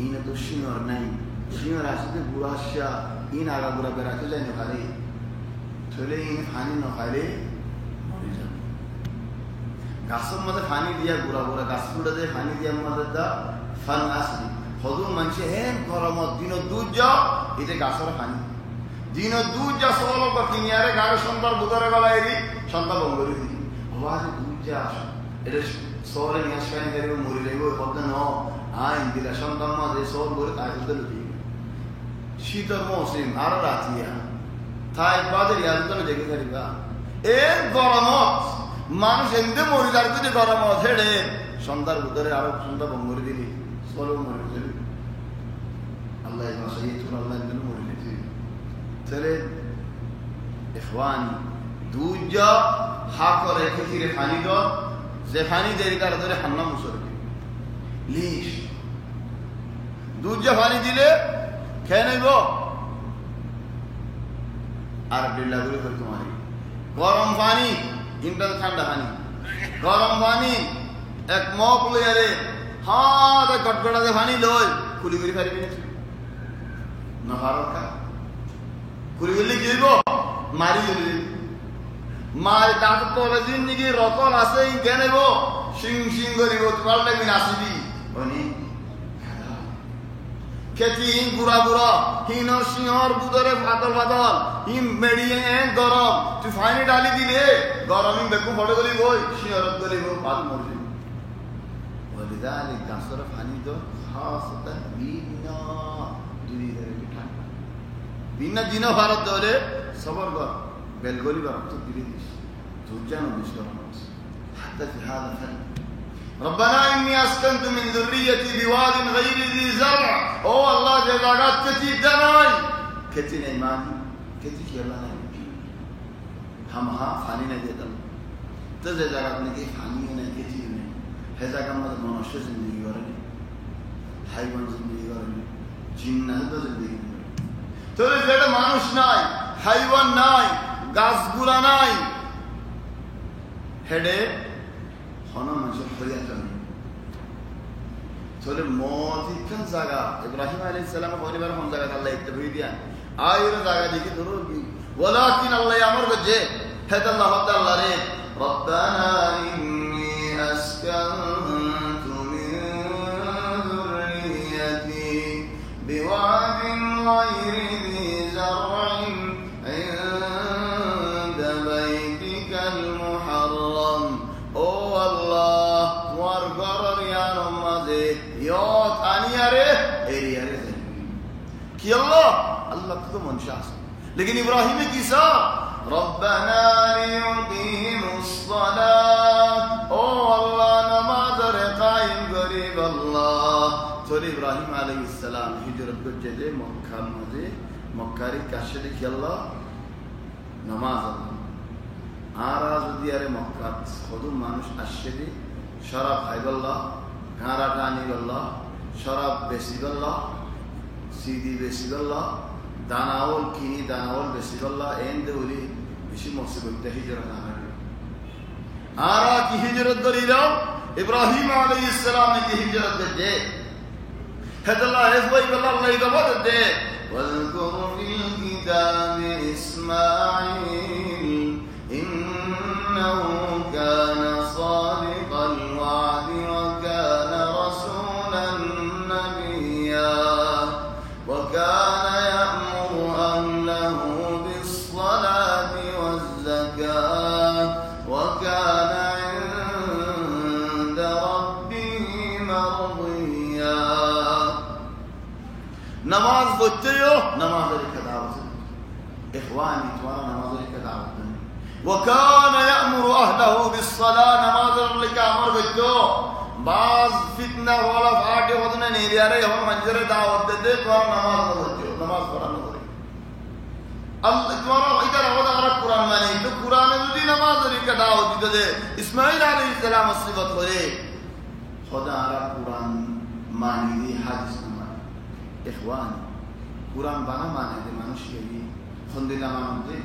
ইন তো শিওর নাই শিওর আসতে গুরাশা ইন আগা গুরা বেরাতে যায় না ভারে চলে ইন পানি না খাইলে মরে যাবে গাছের মধ্যে পানি দিয়া গুড়া গাছ গুড়া দিয়ে পানি দিয়া মধ্যে দা ফান আসলি হদু মানুষে হেন গরমত দিন দুধ এতে গাছের পানি দিন দুধ যা সল বা কিনিয়ারে গাড়ি সন্তার বুধারে গলা এরি সন্তান বঙ্গরি দিই আওয়াজ দুধ যা আসে এটা সরে নিয়ে আসকানি দেবে মরি যাইব শব্দ ন আইন দিলা সন্তান মাঝে সল করে তাই দিতে লুটি শীতর মৌসুম আরো রাতিয়া তাই বাদের ইয়াদুতন দেখে থাকবা এর গরমত মানুষ এমনি মরি যার যদি গরমত হেডে সন্তার বুধারে আরো সন্তান বঙ্গরি দিলি সলো মরি যাবি আল্লাহ মাসাই তুল আল্লাহ দিল মরি যেতে চলে ইখওয়ানি দুধ হা করে খেতিরে পানি দ যে পানি দেরি কার ধরে হান্না মুসরবে লিশ দুধ পানি দিলে খেয়ে নেব আর বিল্লা করে তোমার গরম পানি ইন্টার ঠান্ডা পানি গরম পানি এক মগ লইয়ারে হাত গটগটাতে পানি লই খুলি করে পারিবি না ভারত খুলি করলে কি হইব মারি দিবি মার দাঁত তোর জিন্দিগি রকল আছে কেনেব সিং করিব তোমার লাগি নাচিবি খেতি বুড়া হিনর সিংহর বুদরে ফাতল হিম মেডিয়ে গরম তুই ফাইনে ডালি দিলে গরম বেকু ফটো গলি বই সিংহরত গলি বই ভাত মরবি ولذلك গাছর পানি তো খাসতান বিনা দিন ভারত দরে সবর কর বেলগলি বার তো দিলি দিস তুজানো বিশ্বর حتى في هذا الفن ربنا اني اسكنت من ذريتي بواد غير ذي زرع او الله جزاك كتي دناي كتي ایمان كتي কি আল্লাহ নাই हम পানি না দিতাম তো যে জায়গা আপনি কি পানি না كتي নেই হে জায়গা আমাদের মানুষ জিন্দগি করে হাইওয়ান জিন্দগি করে জিন্নাত তো জিন্দগি তোর যেটা মানুষ নাই হাইওয়ান নাই গাছগুলা নাই হেডে হন মানুষের হইয়া জানে তোর মদিকান জায়গা ইব্রাহিম আলাইহিস সালাম পরিবার কোন জায়গা আল্লাহ একটা হই দিয়া আইর জায়গা দেখি তোর কি ওয়ালাকিন আল্লাহ আমর গজে হেদ আল্লাহ তাআলা রে রব্বানা ইন্নী আসকানতু মিন যুররিয়াতি বিওয়াদিন গায়রি ذي زرع عند بيتك المحرم او الله তোমার ঘরের ইয়ার মাঝে ইয়ত আনিয়ারে এরিয়ারে কি আল্লাহ তো মনশা আছে लेकिन इब्राहिम की सा रब्बना लियुकीमुस सलात ओ अल्लाह नमाज रे कायम गरीब अल्लाह तो इब्राहिम আলাইহিস সালাম হিজরত করতে মক্কার মধ্যে মক্কার কাছে দেখি আল্লাহ নামাজ আর যদি আরে মক্কা শুধু মানুষ আসছে দি শরাব খাইবাল্লাহ গাঁরাটা আনিবাল্লাহ শরাব বেশিবাল্লাহ সিদি বেশিবাল্লাহ দানাওল কিনি দানাওল বেশিবাল্লাহ এন্ডে বলি বেশি মুসিবত হিজরত আনা আর কি হিজরত করিলাম إبراهيم عليه السلام کی ہجرت دے هذا الله يفوي بالله يقبض دے واذكر في الكتاب إسماعيل إنه كان صادق الوعد وكان رسولا نبيا وكان يأمر أهله بالصلاة والزكاة وكان عند ربه مرضيا نماز بطيو نماز لك دعوة إخواني توانا نماز لك دعوة وكان يأمر أهله بالصلاة نماز لك أمر بطيو بعض فتنة ولا فاٹے ودنے نہیں دیا رہے ہم منجر دعوت دے توانا نماز بطيو نماز قرآن نظر اللہ توانا ادھر ہوتا غرق قرآن مانی تو قرآن دی نماز لك دعوت دے اسماعیل علیہ السلام الصفت ہوئے خدا عرب قرآن مانی دی حدیث نمانی إخواني قرآن بنا معنى دي مانوش يجي خندنا معنى دي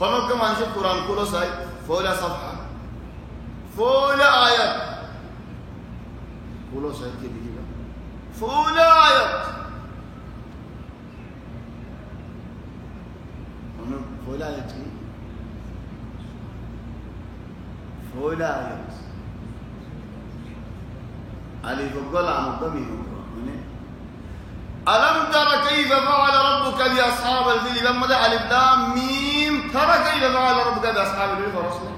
خلوك كمان شوف قرآن كله ساي فولا صفحة فولا آيات كله ساي كده كده فولا آيات فولا آيات فولا آيات علي فقال عن الضمير ألم تر كيف فعل ربك بأصحاب الفيل لما ده ألف لام ميم ترى كيف فعل ربك بأصحاب الفيل فرسله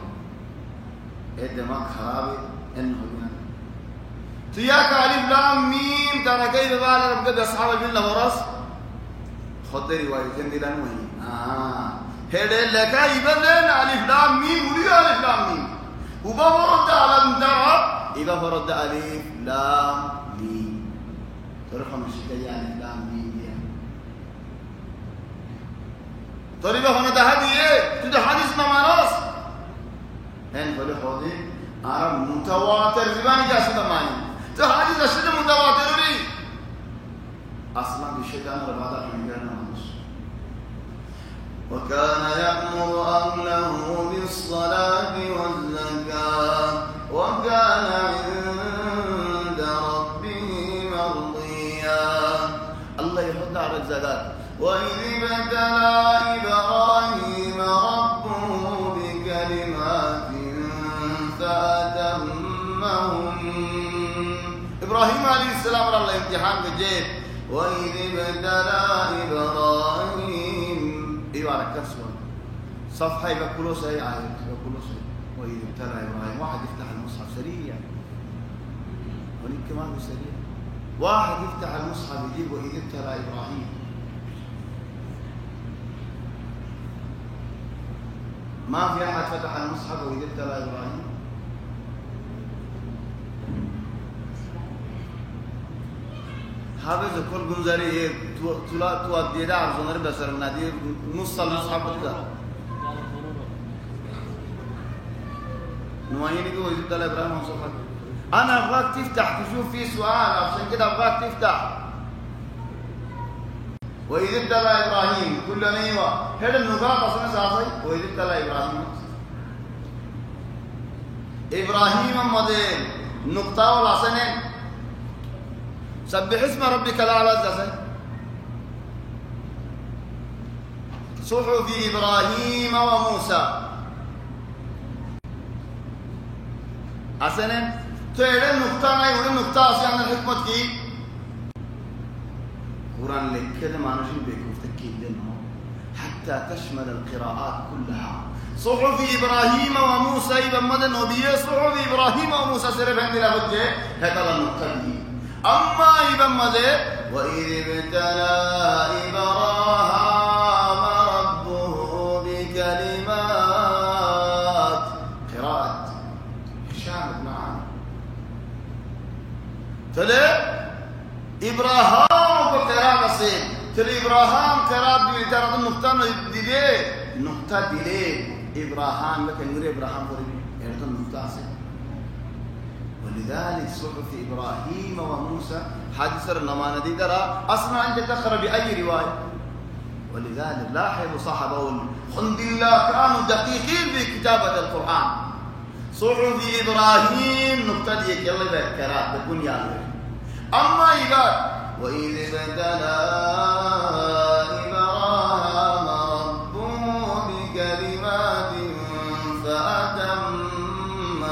الدماغ خراب إنه يعني تياك ألف لام ميم ترى كيف فعل ربك بأصحاب الفيل فرس خد روايتين دي لانه هذا لك يبدل ألف لام ميم ولي ألف لام ميم وبفرد ألم ترى إذا فرد ألف لام ميم ترفع مشكلة يعني لام ميم يعني طريقة هنا ده هذه إيه تده حديث نمانوس هن فله خودي عرب متواتر زباني جاسد ماني ده حديث أشد متواتر لي أصلا بشيطان رباطة من غير نمانوس وكان يأمر أهله بالصلاة والزكاة وكان عند ربه مرضيا الله يحض على الزكاة وإذ ابتلى إبراهيم ربه بكلمات فأتمهن إبراهيم عليه السلام على الله امتحان بالجيب وإذ ابتلى إبراهيم أيوة ركز صفحة يبقى كله صحيح آية يبقى كله صحيح وإذ ابتلى إبراهيم واحد يفتح المصحف سريع وليك كمان سريع واحد يفتح المصحف يجيب وإذ ابتلى إبراهيم ما في أحد فتح المصحف وإذ ابتلى إبراهيم حافظ كل جمزري تودي ده عرضنا بسر النادي نص المصحف ده نوعين يقول وإذ ابتلى إبراهيم وصفه أنا أبغاك تفتح تشوف فيه سؤال عشان كده أبغاك تفتح وإذ ابتلى إبراهيم كل نيوة هذا النقاط أصلا سافي وإذ ابتلى إبراهيم مدين نقطة ولا سنة سبح اسم ربك الأعلى زين صحف إبراهيم وموسى أسنة تيري نقطة ما يقول نقطة أصلا الحكمة كي قرآن لك كده ما نجيب بيكم تكيد لنا حتى تشمل القراءات كلها صحف إبراهيم وموسى إذا مدى النبي صحف إبراهيم وموسى سرب عندي لابد هذا النقطة دي أما إذا مدى وإذ ابتلى إبراهيم ربه بكلمات قراءة هشام بن عامر تلي إبراهيم وقراءة سين تلي إبراهيم قراءة دي ترى النقطة دي نقطة دي إبراهيم لكن غير إبراهيم فريد يعني النقطة سين ولذلك صحف إبراهيم وموسى حديث النمان دي ترى أصلا أنت تقرأ بأي رواية ولذلك لاحظوا صحابة الحمد لله كانوا دقيقين في كتابة القرآن صحف إبراهيم نقطة دي يلا بكرات بكون يالله أما إذا وإذ ابتلى إبراهيم ربه بكلمات فأتمهن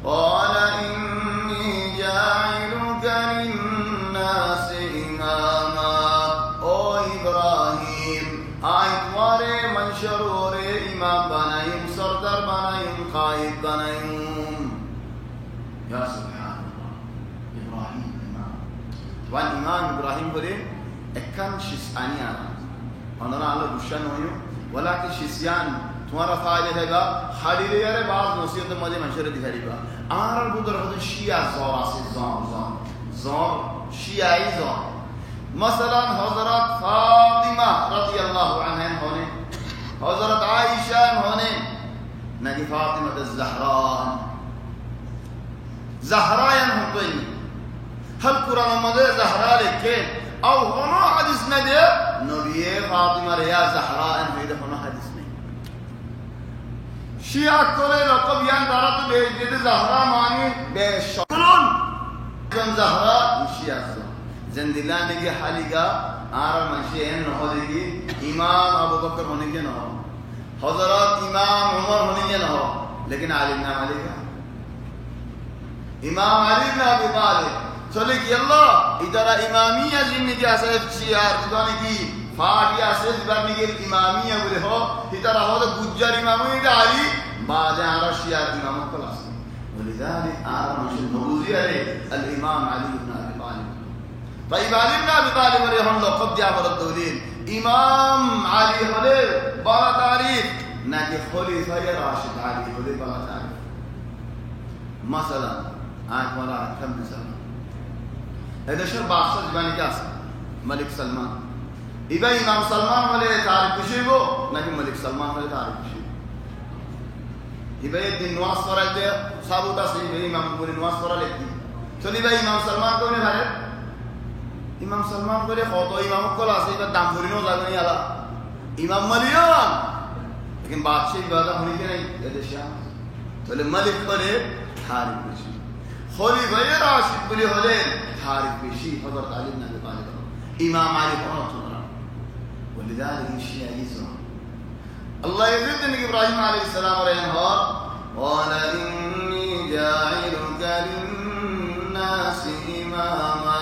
قال إني جاعلك للناس إماما أو إبراهيم آيتواري منشروري إمام بنايم سردار بنايم قائد بنايم يا سبحان الله إبراهيم إمام طبعا إمام إبراهيم بولي أكان شساني أنا على بوشان هيو ولكن شسيان تمہارا فائدہ ہے گا خالی یارے بعض نصیحت مجھے منشر دکھائی گا آر بدر خود شیعہ زور سے زور شیعی زور مثلا حضرت فاطمہ رضی اللہ عنہ ہونے حضرت عائشہ ہونے نگی فاطمہ زہرا ہم تو هل قرآن مدى زهراء لك أو هنا حديث مدى نبي فاطمة يا زهراء هذا هنا حديث مدى شيعة كله لقب يان دارت بيجد زهراء ماني بشكلون كم زهراء شيعة زندلان نجي حاليقا آرى منشيهن نهو ديگي إمام أبو بكر هنگي نهو حضرات إمام عمر هنگي نهو لكن علمنا مالكا إمام علي بن أبي طالب چلے کہ اللہ ادارہ امامیہ جن کی اساس شیعہ دانی کی فاٹی اساس برنی کے امامیہ بولے ہو ادارہ ہو تو گجر امامیہ علی بعد ہمارا شیعہ امام خلاص ولذلك اعلم النبوذي الامام علي بن ابي طالب طيب علي بن ابي طالب رحمه الله قد جاء الدولين امام علي خلي بلا تعريف ناجي خليفه راشد علي خلي بلا تعريف مثلا آج والا كم مثلا هذا شر بادشاہ زبانی کیا ہے ملک سلمان ایبا امام سلمان والے تاریخ کشی وہ نہ ملک سلمان والے تاریخ کشی ایبا دن نواز فرا دے ثابوتا سے امام پوری نواز فرا لیتی چلی بھائی امام سلمان کو نے بھارے امام سلمان کو نے خود امام کو لاسے کا دام پوری نو زاگنی آلا امام ملیان لیکن بادشاہ عبادت ہونے کے نہیں یہ شاہ چلے ملک کو نے تاریخ کشی خلیفہ راشد بلی ہولے حارث بشي حضرت علي بن ابي طالب امام علي رضي الله عنه ولذلك الشيعة يزعم الله يزيد ان ابراهيم عليه السلام رينهار قال اني جاعلك للناس اماما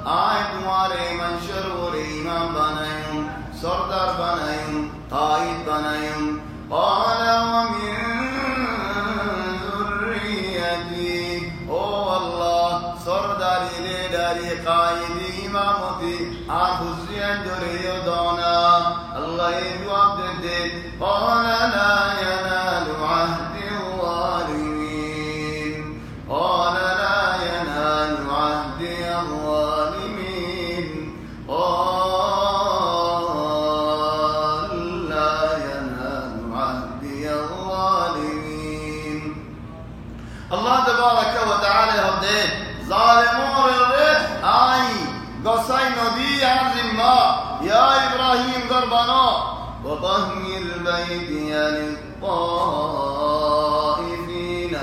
آيت ماري منشر امام بنايم سردار بنايم قائد بنايم قال ومن ذريتي او الله سرداری لیداری قائدی امامتی آخوزیان جوری دونا اللہ جواب دے قال لا ينال عهد الظالمين قال لا ينال عهد الظالمين قال لا ينال عهد الظالمين الله تبارك وتعالى يهديه ظالمون آئی گسائی نبی عظمہ یا ابراہیم قربانا وطهر بيتي للطائفين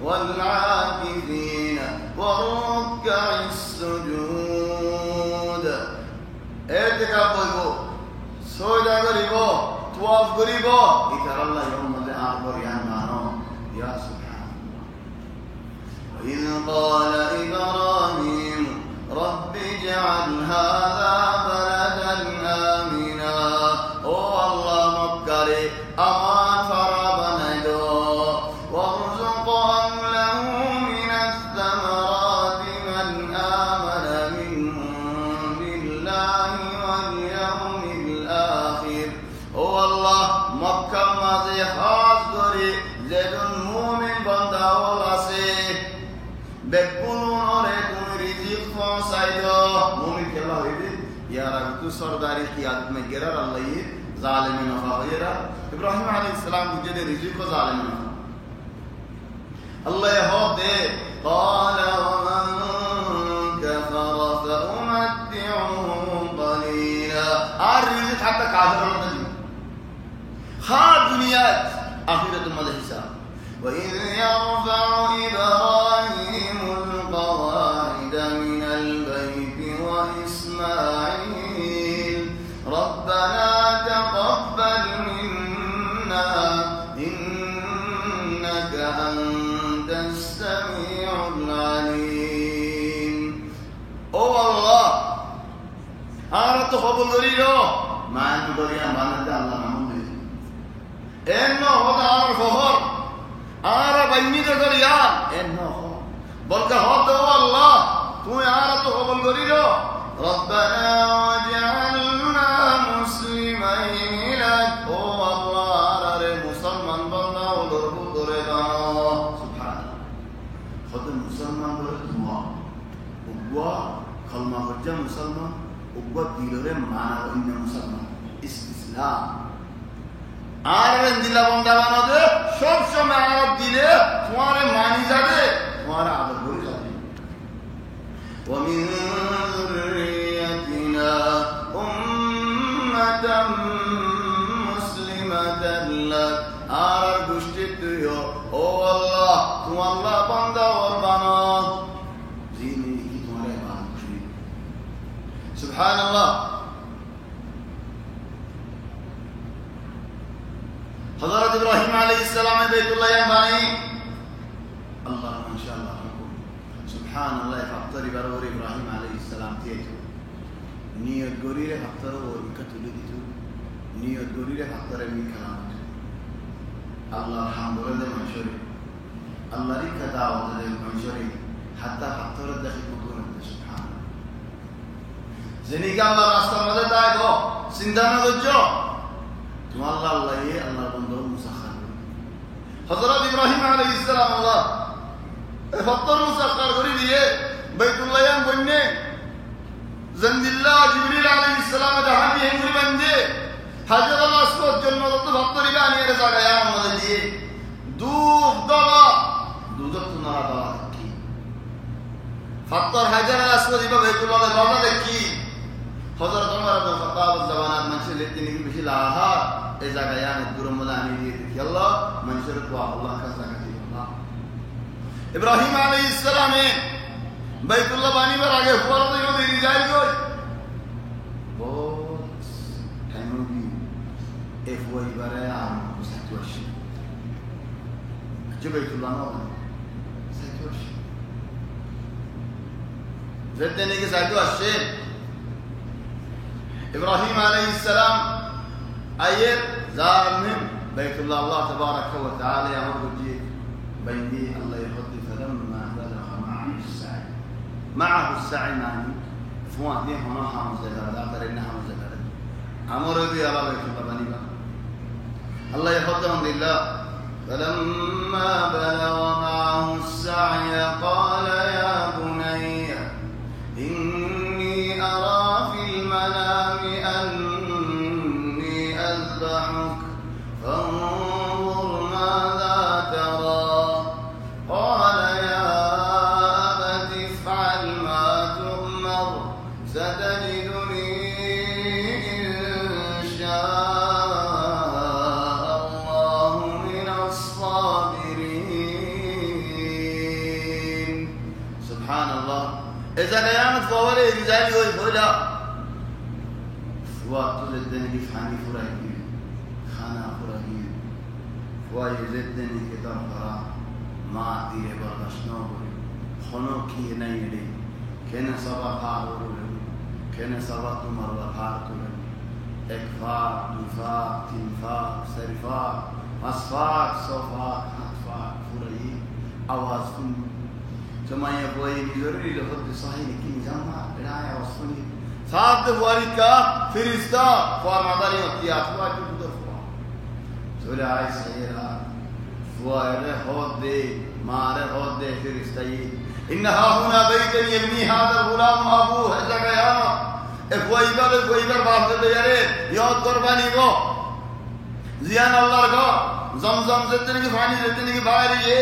والعاكفين وركع السجود اعتكاف بو سوجا غريبو طواف غريبو اكر الله يوم الآخر يا مانو يا سبحان إذ قال إبراهيم رب اجعل هذا بلدا آمنا أو الله مكري أمان فرابنا دو وارزق أهله من الثمرات من آمن منهم بالله واليوم الآخر أو الله مكة مازي خاص قري زيد المؤمن بنده والأسيح بكونون اور ایکون رزق فانسائدو مومن کے اللہ ہوئی دے یا رب تو سرداری قیادت میں گرر اللہ یہ ظالمین وفاقیرہ ابراہیم علیہ السلام مجھے دے رزق و ظالمین اللہ یہ حب دے قال ومن كفر فأمتعهم قليلا رزق حتى کافر اللہ خار دنیا আখিরাতে তোমাদের হিসাব وإذ يرفع إبراهيم القواعد من البيت وإسماعيل ربنا تقبل منا إنك أنت السميع العليم ও আল্লাহ আমরা তো কবুল করিল মান করিয়া মানতে আল্লাহ নাম দিয়েছে এন্ন হদার ফহর আর বাইনি দে করিয়া এন্ন বলতে হতো আল্লাহ তুমি আর তো কবুল করিল ربنا واجعلنا مسلمين لك ও আল্লাহ আরে মুসলমান বান্দা ওদের করে দাও সুবহানাল্লাহ কত মুসলমান বলে দোয়া উগwa কলমা হজ্জা মুসলমান উগwa দিলরে মানা অন্য মুসলমান ইসলাম আর দিলা বন্দা বানাবে সব সময় আর দিলে তোমারে মানি যাবে তোমার আদর করে যাবে ومن ذريتنا أمة مسلمة لك আর গোষ্ঠী তুইও ও আল্লাহ তুমি আল্লাহ বান্দা ওর বানাও যিনি কি তোমারে বানাচ্ছি সুবহানাল্লাহ হযরত ইব্রাহিম আলাইহিস সালামে বাইতুল্লাহ বানাই আল্লাহ মাশাআল্লাহ সুবহানাল্লাহ ফাত্তরি বারবার ইব্রাহিম আলাইহিস সালাম দিয়েছো নিয়ত গরিরে ফাত্তর ও মিকা তুলে দিত নিয়ত গরিরে ফাত্তরে মিকা আল্লাহ হামদুলিল্লাহ মাশারি আল্লাহর কাদা ওদের মাশারি হাত্তা ফাত্তর দেখি কুতুন সুবহানাল্লাহ জেনিকা আল্লাহ রাস্তার মধ্যে তাই গো চিন্তা না করছো তুমি আল্লাহ আল্লাহই আল্লাহর বন্ধু মুসাখার হযরত ইব্রাহিম আলাইহিস সালাম আল্লাহ ফত্তর মুসাখার করে দিয়ে বাইতুল্লাহ বন্নে জন্দিল্লাহ জিবরিল আলাইহিস সালাম দাহাবি হেমরি বন্দে হাজর আল আসওয়াদ জন্নত ফত্তর ইবানির জায়গায় আমাদের দিয়ে দুধ না দাও কি ফত্তর হাজর আল আসওয়াদ ইবা বাইতুল্লাহ দাওয়া দেখি হযরত ওমর ইবনে খাত্তাব জামানাত মানুষের তিনি বেশি লাহা এই জায়গায় আমি দূরম আনি দিয়ে দেখি আল্লাহ মানুষের দোয়া আল্লাহ কাছে জায়গা দিও না ইব্রাহিম আলাইহিস সালামে বাইতুল্লাহ বানিবার আগে ফরজ নদী রিজাইল কই বহুত টাইমলি এফওয়াই বারে আর সাইতুয়াশি বাইতুল্লাহ না সাইতুয়াশি যেতেনে কি সাইতুয়াশি إبراهيم عليه السلام آيات زار من بيت الله تبارك وتعالى يأمر بالجيد بيني الله يحط فلما بلغ معه السعي معني فوان دي هنا حمزة لا ترى إنها حمزة أمر بي على بيت الله بني الله يحطهم لله فلما بلغ معه السعي قال يا بني إني أرى في المنام أني أذبحك فانظر ماذا ترى قال يا أبت افعل ما تؤمر ستجدني إن شاء الله من الصابرين سبحان الله إذا قيامت فوري رجالي ويقولا فوات تزدني فحاني فراهي خانا فراهي فواي زدني كتاب فرا ما ديه برداشنا بوري خنو كي نيلي كنا سبا فاورو كنا سبا تمر وفارتو اكفاء دفاع تنفاع سرفاع اصفاع صفاع اطفاع فراهي आवाज सुन जमाया कोई जरूरी लफ्ज सही की जमा बनाया वसनी साथ वाली का फरिश्ता फरमादारी होती है अथवा जो उधर हुआ चले आए सहेरा फुआरे होदे मारे होदे फरिश्ता ये इन्हा हुना बैतन यबनी हादा गुलाम अबू हजा गया एफवाइबर बाप दे यारे याद कुर्बानी को जियान अल्लाह को जमजम से तेरे की पानी देते की बाहर ये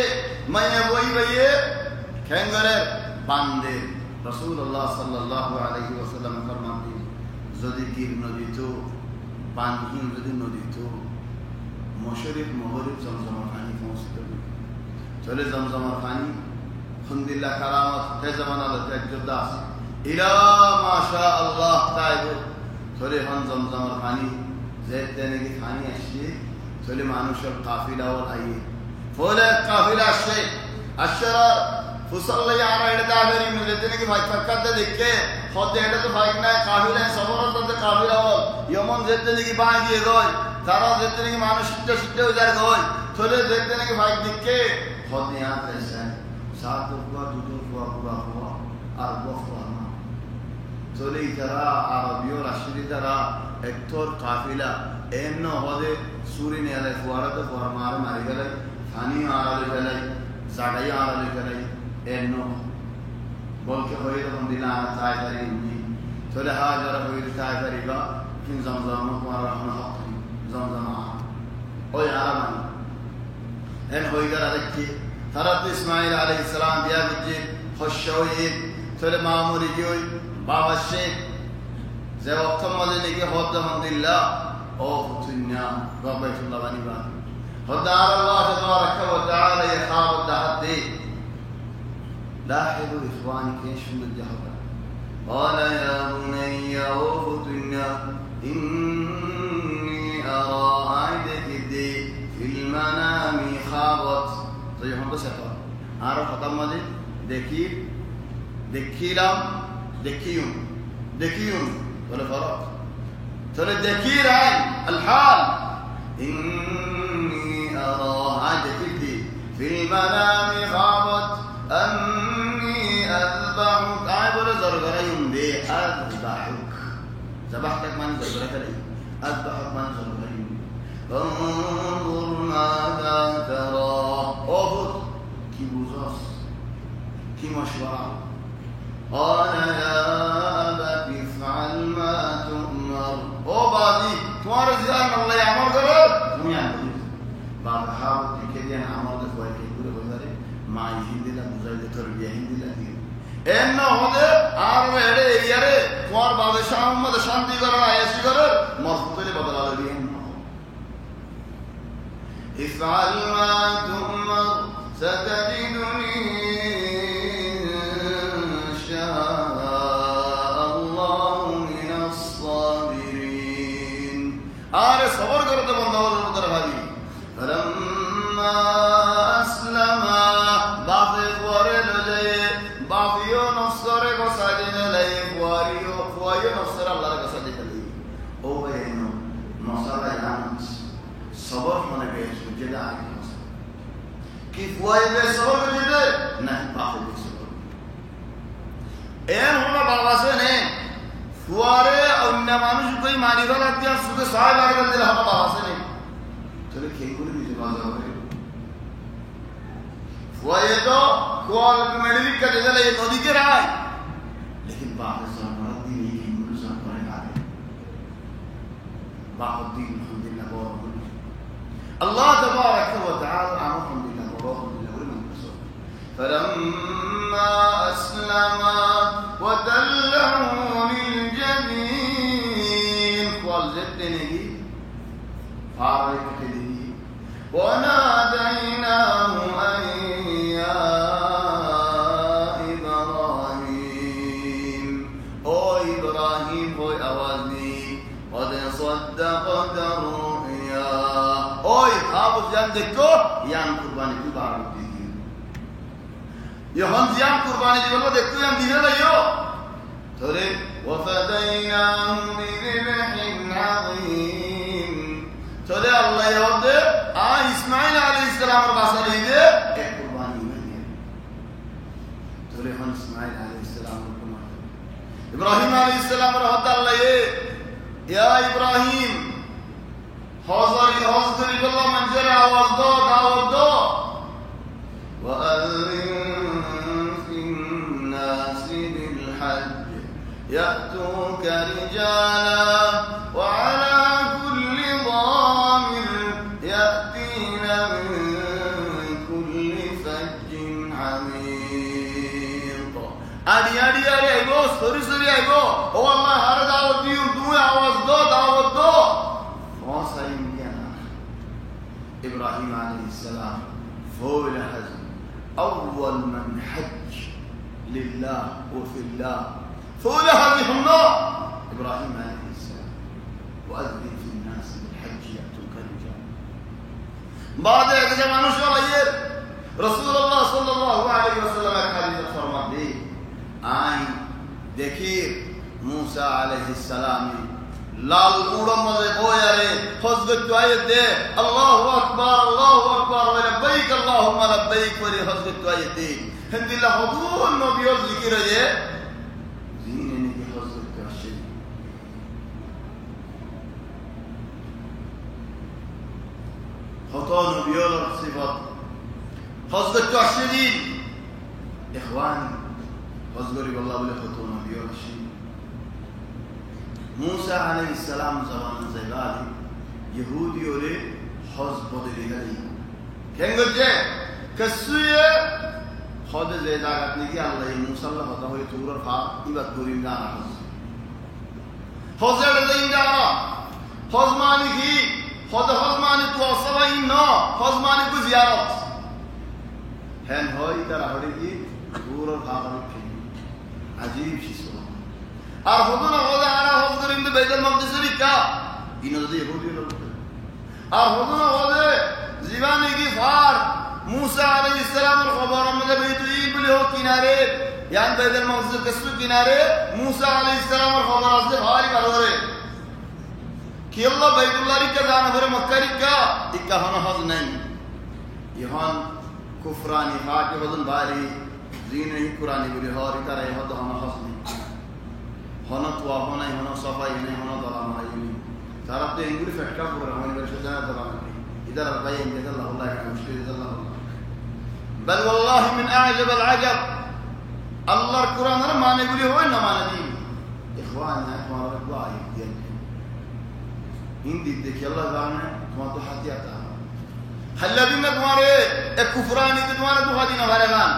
मैं वही भैये खेंगरे बांधे रसूलुल्लाह सल्लल्लाहु अलैहि वसल्लम फरमाते যদি তীর নদী তো পানহীন যদি নদী তো مشرف مغرب زمزم الخاني فمستوي تولي زمزم الخاني الحمد لله كرامات كزمان الله تجداس إلى ما شاء الله تعالى تولي هن زمزم الخاني زيت تاني خاني الشيء تولي معنوش القافلة والأيه فولا القافلة الشيء الشرار فصلى على الدابري من الدنيا كي ما يفكر ذلك خد هذا تو فايقنا قافلة سفر تد قافلة وال يومون زيتني كي باقي يدوي ترى زيتني كي مانو شدة شدة وزار دوي ثولة زيتني كي فايق ذلك خد نيان تيسان سات فوا دودو فوا فوا فوا أربع فوا ما ثولة ترى عربيو رشيد ترى اكتور قافلة إنه هذا سوري نيالي فوارة تو فوار مارو ماري كلاي ثاني مارو كلاي زاغاي مارو كلاي إنه بلکه خواهید هم دیلان تایفری می توله هاجر خواهید تایفری با فین زمزم مکمار رحمه حقی زمزم اوی عرمان این خواهید رکی فرات اسماعیل علیه السلام بیا بجی خوشوید توله معمولی جوی بابشه زی وقت مدنی که خود هم دیلا او فتنیا ربیت الله بانی با خود الله تبارک و تعالی یخاب الدهد دی لاحظوا إخواني كيش من الجهر قال يا بني أوفتنا إني أرى عيدك دي في المنام خابت طيب هم بس يقول عارف ختم ماذي دكيون ولا فرق ترى الدكير عين الحال إني أرى عيدك دي في المنام خابت أني أذبحك عبر زرغرين دي أذبحك ذبحتك من زرغرك لي أذبحك من زرغرين فانظر ماذا ترى أفض كي بوزاس كي مشورة قال يا أبت افعل ما تؤمر بعدي تمہارا زیان الله يعمر قرار بعد حاول كده أنا عمرت فوائد كده بزاري ما يهندي لا مزايد تربية هندي لا دين إنه هذا عارف هذا ياره كوار بعد شام ما دشانتي كرر عيشي كرر مصطلح بدل على دين افعل ما تؤمر ستجدني إن شاء الله من الصابرين عارف صبر كرر بندور بدر هذه فلما أسلم باقيو نصر کو ساجنے لئے فوائیو نصر اللہ کا ساجنے لئے او بینو نصر ایانس صبر منے بیش جدا آگی نصر کی فوائی بے صبر کو جدے نہیں باقی بے صبر این ہونا بابا سے نہیں فوارے اور نمانوش کوئی مانی دار آتی ہیں سوکے سائے بار کر دل ہمیں بابا سے نہیں چلے کھیل کو نہیں بازا ہوئے فوائی تو کوال میڈلی کا جگہ لے نودی کے رہا ہے لیکن پاکستان بہت دین ہی ہندوستان پر آگے بہت دین الحمدللہ بہت اللہ تبارک و تعالی الحمدللہ بہت لمن رسول فلما اسلم وتله للجبين کوال زدتے نہیں فارق کلی وناديناه أن يا إبراهيم هو أوازني قد صدقت الرؤيا أوي خابس جان دكو يان قرباني كي بارو ديكي يهان زيان قرباني دي والله دكو يان دينا ليو ترى وفديناه بذبح عظيم ترى الله يود إسماعيل عليه السلام رباسا ليده قرباني مني ترى هان إسماعيل عليه السلام إبراهيم عليه السلام رحمة الله يا إبراهيم حاضر الله من جرى دعوة وأذن في الناس بالحج يأتوك رجالا وعلى كل ضامر يأتين من كل فج عميق أدي أيبو سوري أيبو هو الله هر دعوة ديو دعوة دو موسى يمكن إبراهيم عليه السلام فوق الحزم أول من حج لله وفي الله فوق الحزم الله إبراهيم عليه السلام وأذن في الناس بالحج يأتوك رجالا بعد ذلك মানুষ আলাইয়ের রাসূলুল্লাহ সাল্লাল্লাহু আলাইহি ওয়াসাল্লাম এক হাদিসে ফরমান দেই আই দেখি मूसा अलैहिस्सलाम लाल उड़म मजे बोयारे हजरत आयत दे अल्लाहु अकबर व लब्बैक अल्लाहुम्मा लब्बैक व हजरत आयत दे हिंदिल्ला हुजूर नबी जिकिर है जीने ने की हजरत अशरी हतो नबी और सिफत हजरत अशरी इखवान हजरत अल्लाह बोले हतो नबी और अशरी मूसा अलैहिस्सलाम जमाना ज़बादी यहूदियों ने हज बदली गई केंगजे कसुए हज ज़ेदागत निकी अल्लाह मूसा अल्लाह होता हुए तूर खा इबाद गुरीम जाना हज ज़ेदागत हज मानी की हज मानी तो सवाई ना हज मानी को ज़ियारत हैं होई तरह हड़ी की तूर खा कर अजीब चीज़ আর হতো না হতে আরা হজ করে কিন্তু বাইতুল মাকদিসের কা ইনজদি ইহুদি লোক আর হতো না হতে জীবানে কি ফার मूसा আলাইহিস সালামের খবর আমাদের বাইতুল বলে ও কিনারে ইয়ান বাইতুল মাকদিসের কসু কিনারে मूसा আলাইহিস সালামের খবর আছে ভারী কাররে কি আল্লাহ বাইতুল্লাহ রিকা জানা ধরে মক্কা রিকা ইকা হন হজ নাই ইহান কুফরানি হাকে বদন ভারী জিন এই কুরআনি বলে হরি তারা হদ হন হজ নাই होना तो होना ही होना सफाई नहीं होना दला नहीं सारा तो इंग्लिश फटका पूरा हमारी वर्ष जाना दला नहीं इधर भाई इधर अल्लाह का मुश्किल इधर अल्लाह बल والله من اعجب العجب الله القران रा माने बोली हो ना माने दी इखवान है तुम्हारा दुआ है हिंदी देखिए अल्लाह जाने तुम्हारा तो हाथ आता हल्लदिन तुम्हारे एक कुफरानी के तुम्हारे दुआ दी ना भरेगान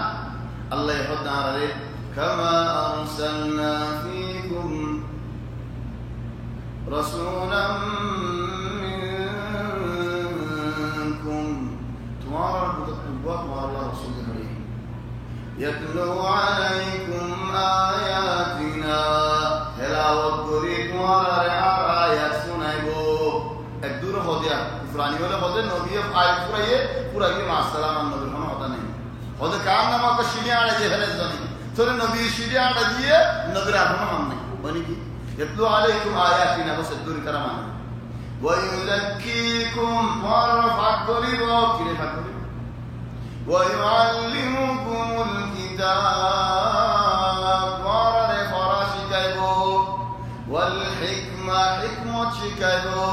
अल्लाह खुदा रे كما أرسلنا فيكم رسولا منكم تمارا البطبات مع الله رسول الله يتلو عليكم آياتنا تلاوت قريت مارا آيات سنائبو الدور خوديا فراني ولا خوديا نبي آيات پورا یہ مع السلام النبي ہم ہوتا نہیں خود کام نامہ کا شیعہ آنے جہلے زنی তোরে নবী শরিয়াটা দিয়ে নবীর আহমদ মাননে বলি কি ইতলু আলাইকুম আয়াতিনা বস দূর করা মানে ওয়া ইউযাক্কিকুম ওয়া ফাকরিব কিরে ফাকরিব ওয়া ইউআল্লিমুকুমুল কিতাব ওয়া রে ফরাশি কাইবো ওয়াল হিকমা হিকমত শিকাইবো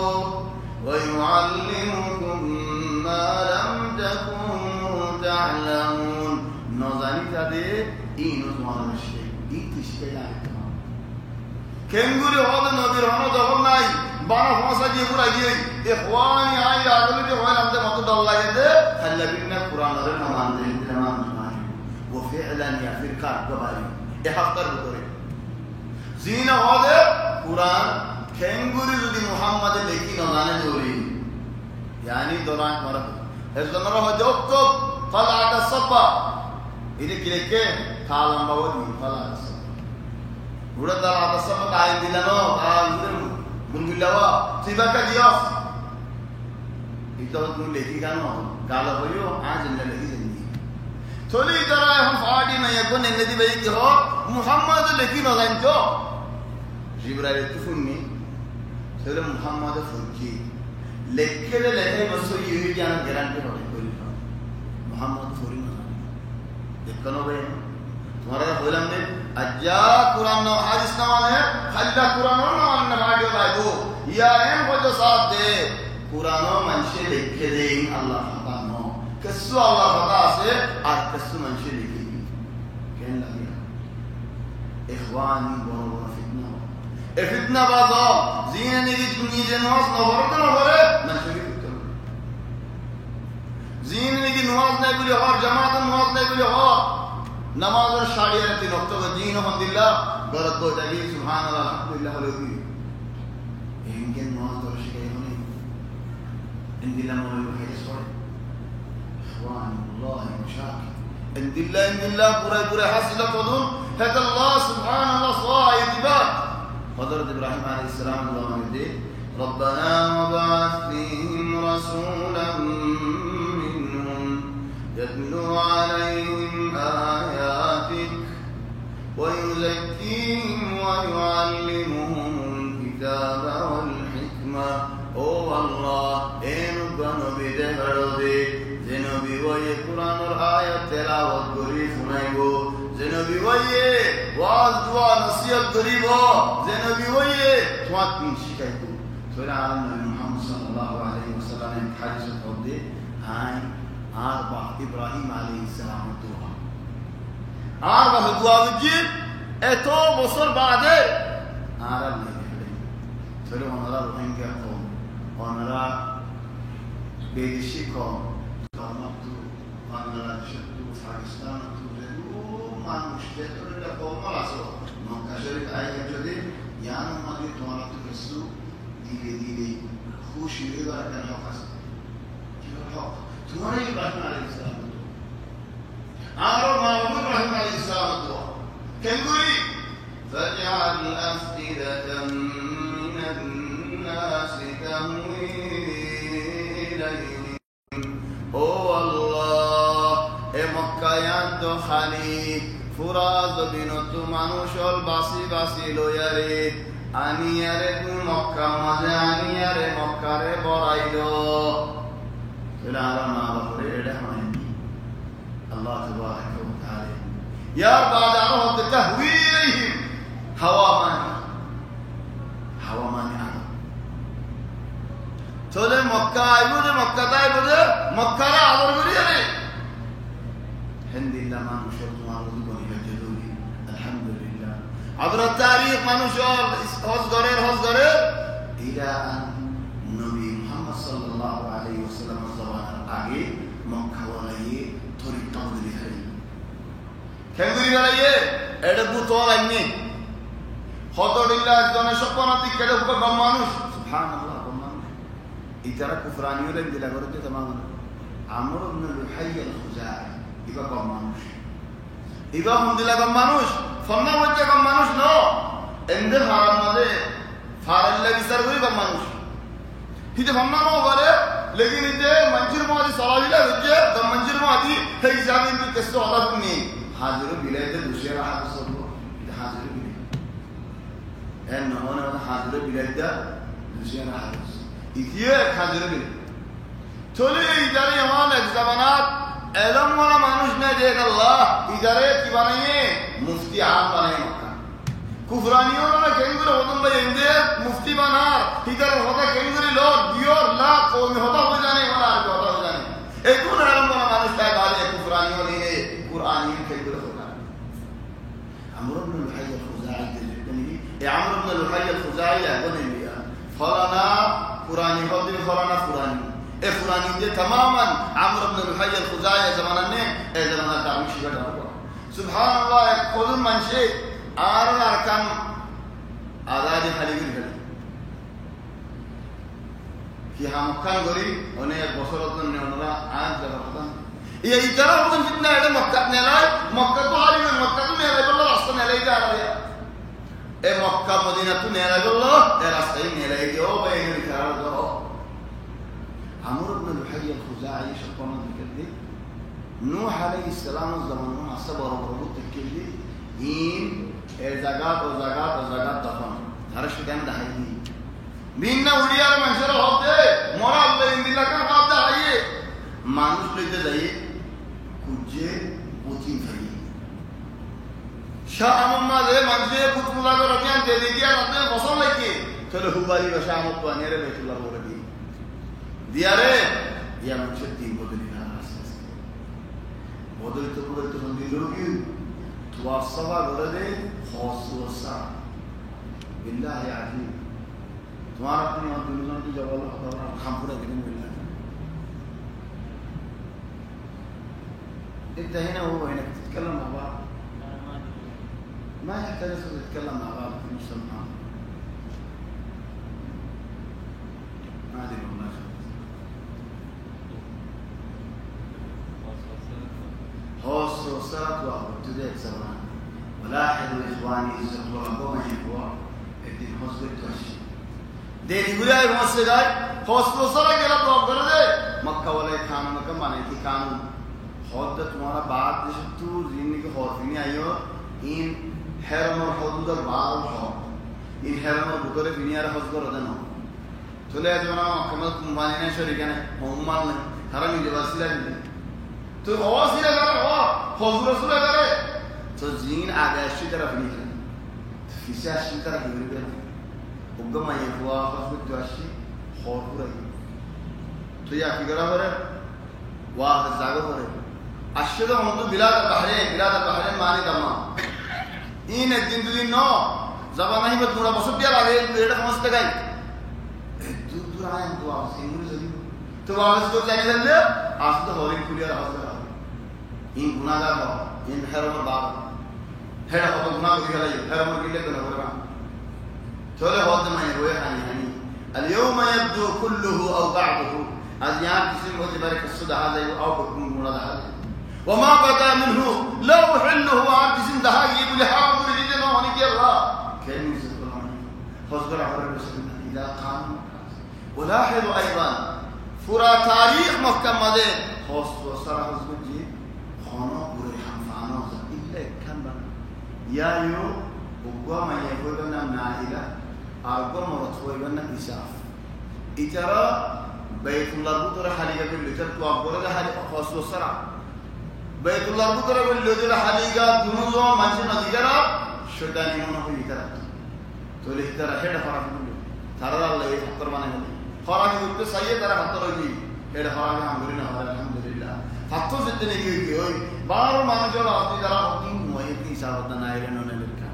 ওয়া ইউআল্লিমুকুম মা লাম তাকুনু তা'লামুন নজানি তাদে ইনো তোমার মিশে ইতিশকে লাগে কেঙ্গুরি হদে নবীর হন যখন নাই বানা ভাষা দিয়ে পুরা গিয়ে ইখওয়ানি আই আগলে যে হয় আমাদের মত দল লাগে দে খাল্লা বিনা কুরআনের নামান দে নামান নাই ও ফিআলান ইয়া ফিরকা গবারি এ হাফতার ভিতরে জিনা হদে কুরআন কেঙ্গুরি যদি মুহাম্মাদে লেখি না জানে জোরি yani দরান করা এজন্য হদে অক্তব ফালাটা সাফা ini kileke kalam bawadi falas udah dalam atas sama kain dilano kain mundilawa sibaka dios itu tuh lagi kan kalau hoyo आज इंद्र लगी जिंदगी थोड़ी तरह हम फाड़ी नहीं है कौन इंद्र दी भाई कि हो मुहम्मद लेकिन हो जाइन तो जिब्राइल तुफुन्नी सर मुहम्मद फुकी लेके लेके बस ये क्या गारंटी हो कोई मुहम्मद फुरी देखनो भाई तुम्हारा बोलम ने अज्जा कुरान नो हदीस ना माने खल्ला कुरान नो माने भागो भागो या एम को जो साथ दे कुरान नो मनशे लिखे दे अल्लाह पता नो कसु अल्लाह पता से और कसु मनशे लिखे कहने लगे इखवानी बोलो फितना ए फितना बाज़ो जीने ने की दुनिया जनवास न भरे मनशे की फितना जीने की नमाज नहीं बोली और जमात नमाज नहीं बोली और नमाज और शाड़ियाँ तीन वक्त का जीन हमदिल्ला गलत को जागी सुभान अल्लाह अल्हम्दुलिल्लाह होगी इनके नमाज और शिकायत होने इन दिला में वो है सॉरी إخواني والله مشاكل عند الله بري حصل قدون هذا الله سبحان الله صاحب دبات حضرت إبراهيم عليه السلام الله عليه ربنا وبعث فيهم رسولا منهم يتلو عليهم آياتك ويزكيهم ويعلمهم الكتاب والحكمة Oh Allah, enu banu bide harode, zenobi waye Quran or ayat tilawat kori sunaibo, zenobi waye waaz dua nasihat koribo, zenobi waye tuat pin shikaitu. Surah Al-Nabi Muhammad sallallahu alaihi wasallam in hadith qudde hai arba Ibrahim alayhi salam dua. Arba dua vijit eto bosor baade arab nahi. Surah Al-Nabi rohingya ওনারা বেদেশি কম ধর্মত্ব বাংলাদেশ পাকিস্তান মানুষ ভেতরে কম আছে মক্কা শরীফ আইয়ে যদি ইয়ান মাদি তোমার তো কিছু ধীরে ধীরে খুশি হবার কেন আছে কি হক তোমার ইব্রাহিম আলাইহিস সালাম আর মাহমুদ ইব্রাহিম আলাইহিস সালাম তো কেনগুলি فاجعل أفئدة من الناس تهوي إليهم Oh Allah এ মক্কায়ান তো খালি ফুরাজ বিনত মানুষল বাসি বাসি লয়ারে আনিয়ারে তু মক্কা মাঝে আনিয়ারে মক্কারে বড়াইলো এরা না বলে এটা হয় আল্লাহ তাবারক ওয়া তাআলা ইয়ার বাদ আরো হতে তাহওয়ী ইলাইহিম হাওয়া মানে চলে মক্কা আইবো যে মক্কা তাইবো যে মক্কারে আদর করি আরে হিন্দিল্লাহ মানুষের তোমার জীবনী হতে দৌড়ি আলহামদুলিল্লাহ আদর তারিখ মানুষের হজ করে ইলা নবী মুহাম্মদ সাল্লাল্লাহু আলাইহি ওয়াসাল্লাম জামানার আগে মক্কা ওয়ালায়ে তরিক তাওদরি হয় কেঙ্গুরি ওয়ালায়ে এটা বুতল আইনি হতডিল্লাহ একজনের সপনাতি কেড়ে উপর মানুষ সুবহানাল্লাহ ইতারা কুফরানিও লেন দিলা করতে तमाम আমর ইবনে লুহাই আল-খুজাই ইবা কম মানুষ ইবা মন্দিলা কম মানুষ ফন্না হচ্ছে কম মানুষ ন এন্ডে হারাম মাঝে ফারাল্লা বিচার করি কম মানুষ হিতে ফন্না ন বলে লেকিন ইতে মঞ্জির মাদি সালাহিলা হচ্ছে তো মঞ্জির মাদি হে হিসাবে কি কেসে হতা তুমি হাজির বিলাইতে দুশিয়া হাত সব হাজির বিলাই এন নমনে হাজির বিলাইতে দুশিয়া হাত ইতিয়ে হাজির বিলাই চলে ইদারে এমন এক জামানাত এলম ওয়ালা মানুষ না যে আল্লাহ ইদারে কি বানাইয়ে মুফতি আম বানাই মক্কা কুফরানিও না কেঙ্গুরে হতম ভাই এন্ডে মুফতি বানার ইদারে হতা কেঙ্গুরে লো দিওর লা কওমি হতা হয়ে জানে ওরা আর হতা হয়ে জানে একুন এলম ওয়ালা মানুষ তাই বাজে কুফরানিও নিয়ে কুরআনি কেঙ্গুরে হতা আমর ইবনে লুহাই আল-খুজাই দিলেনি এ আমর ইবনে লুহাই আল-খুজাই একদম লিয়া ফলানা কুরআনি হদি ফলানা কুরআনি এ কুরআনি যে तमामन আমর ইবনে লুহাই আল-খুজাই জামানা নে এ জামানা দামি শিখা দাও সুবহানাল্লাহ এক কোন মানুষে আর আরকান আদাদি খালিগির গলি কি হামকান গরি অনেক বছরতন নেওনা আজ জায়গা এই ইতারা হতন ফিতনা এটা মক্কা নেলাই মক্কা তো হারি মক্কা তো নেলাই বললো রাস্তা নেলাই যা আরে এ মক্কা মদিনা তো নেলাই বললো এ রাস্তায় নেলাই গিয়ে ভাই এনে খারাপ দাও আমর ইবনে লুহাই আল-খুজাই শপনা দিকে নূহ আলাইহিস সালাম জামানো আসা বড় বড় তকলি ইন এ জায়গা ও জায়গা দফন তারা সেখানে দাঁড়ায়নি ভিন্ন উড়িয়ার মানুষের হতে মরা আল্লাহ ইন্দিলাকার বাদ দাঁড়াইয়ে মানুষ লইতে যাইয়ে কুজে পুঁথি খাই শাহ মোহাম্মদ এ মানুষে পুতমুলা করে অভিযান দিয়ে দিয়া রাতে বসন লাগে চলে হুবারি বসে আমত পানিয়ারে বেতুল্লাহ বলে দি দিয়ারে ইয়া মানুষের দিন বদলি না বদলিত সন্দিল রোগী توصفها بلده خاص وسع بالله عظيم तुम्हारा अपनी और दुनिया की जवाब हम पूरा दिन मिलना انتهينا وهو هنا تتكلم مع بعض ما يحتاج تتكلم مع بعض في المجتمع ما ادري والله الصلاة وابتدأت سبعا ولاحظوا إخواني الزهور ربما يقوى الدين حسب التوشي دين يقول يا موسيقى حسب الصلاة كلا توقر دي مكة ولا يخانون كم بانے تھی قانون خود تمہارا بات جسد تو زینی کے خوفینی آئیو این حرم اور حدود البار الحق این حرم اور بطور فینی آرہ حسب ردنو چلے جونا مکمل کمبانی نے شریکنے محمد نے حرمی جواسی لگی تو حواسی لگا حضور رسول لگا تو زین آگاشی طرف نہیں کرنے فیسی آشی طرف نہیں کرنے اگم آئی ہوا حسب دواشی خوف رہی تو یا فکرہ ہو رہے واحد زاگہ ہو رہے اشهد ان بلاد البحرين معنی دما این دین دین نو زبان نہیں بتورا بسبیا لاگے پیڑ خمست گئی دور دور آئے تو آپ سے انگلی زدی تو واپس تو جانے لگے آج تو ہورین کلیا رہا سکا این گناہگار ہو این حرم باب ہے ہو تو گناہ کو دکھلائی حرم کے لیے تو نہ کرا چلے بہت میں روئے ہنی اليوم يبدو كله او بعضه از یہاں کسی کو جبر قصد هذا او بكم مراد هذا وما بدا منه لا يحله عبد سندها يقول حاضر لي ما هني الله كان يسكن فصبر على رسول اذا قام ولاحظ ايضا فرا تاريخ محكم ده خاص وسر حضرت جي خانه پورے حنفانو الا كان يا يو وقوا ما يقولون نائله ارقم مرتوينا اساف اجرا بيت الله بطر حليقه باللجر تو اقول ده حليقه خاص وسر بيت الله بطر باللجر حليقه دنوزو ماشي نذيرا شيطان يمنه يترى تو لهتر هيد فرق ترى الله يفكر منه فرق يقول سيد ترى خطر لي هيد فرق الحمد لله حتى زدني كيوي بار ما جو راضي ترى حكيم مويتي صاحب نايرن نلكا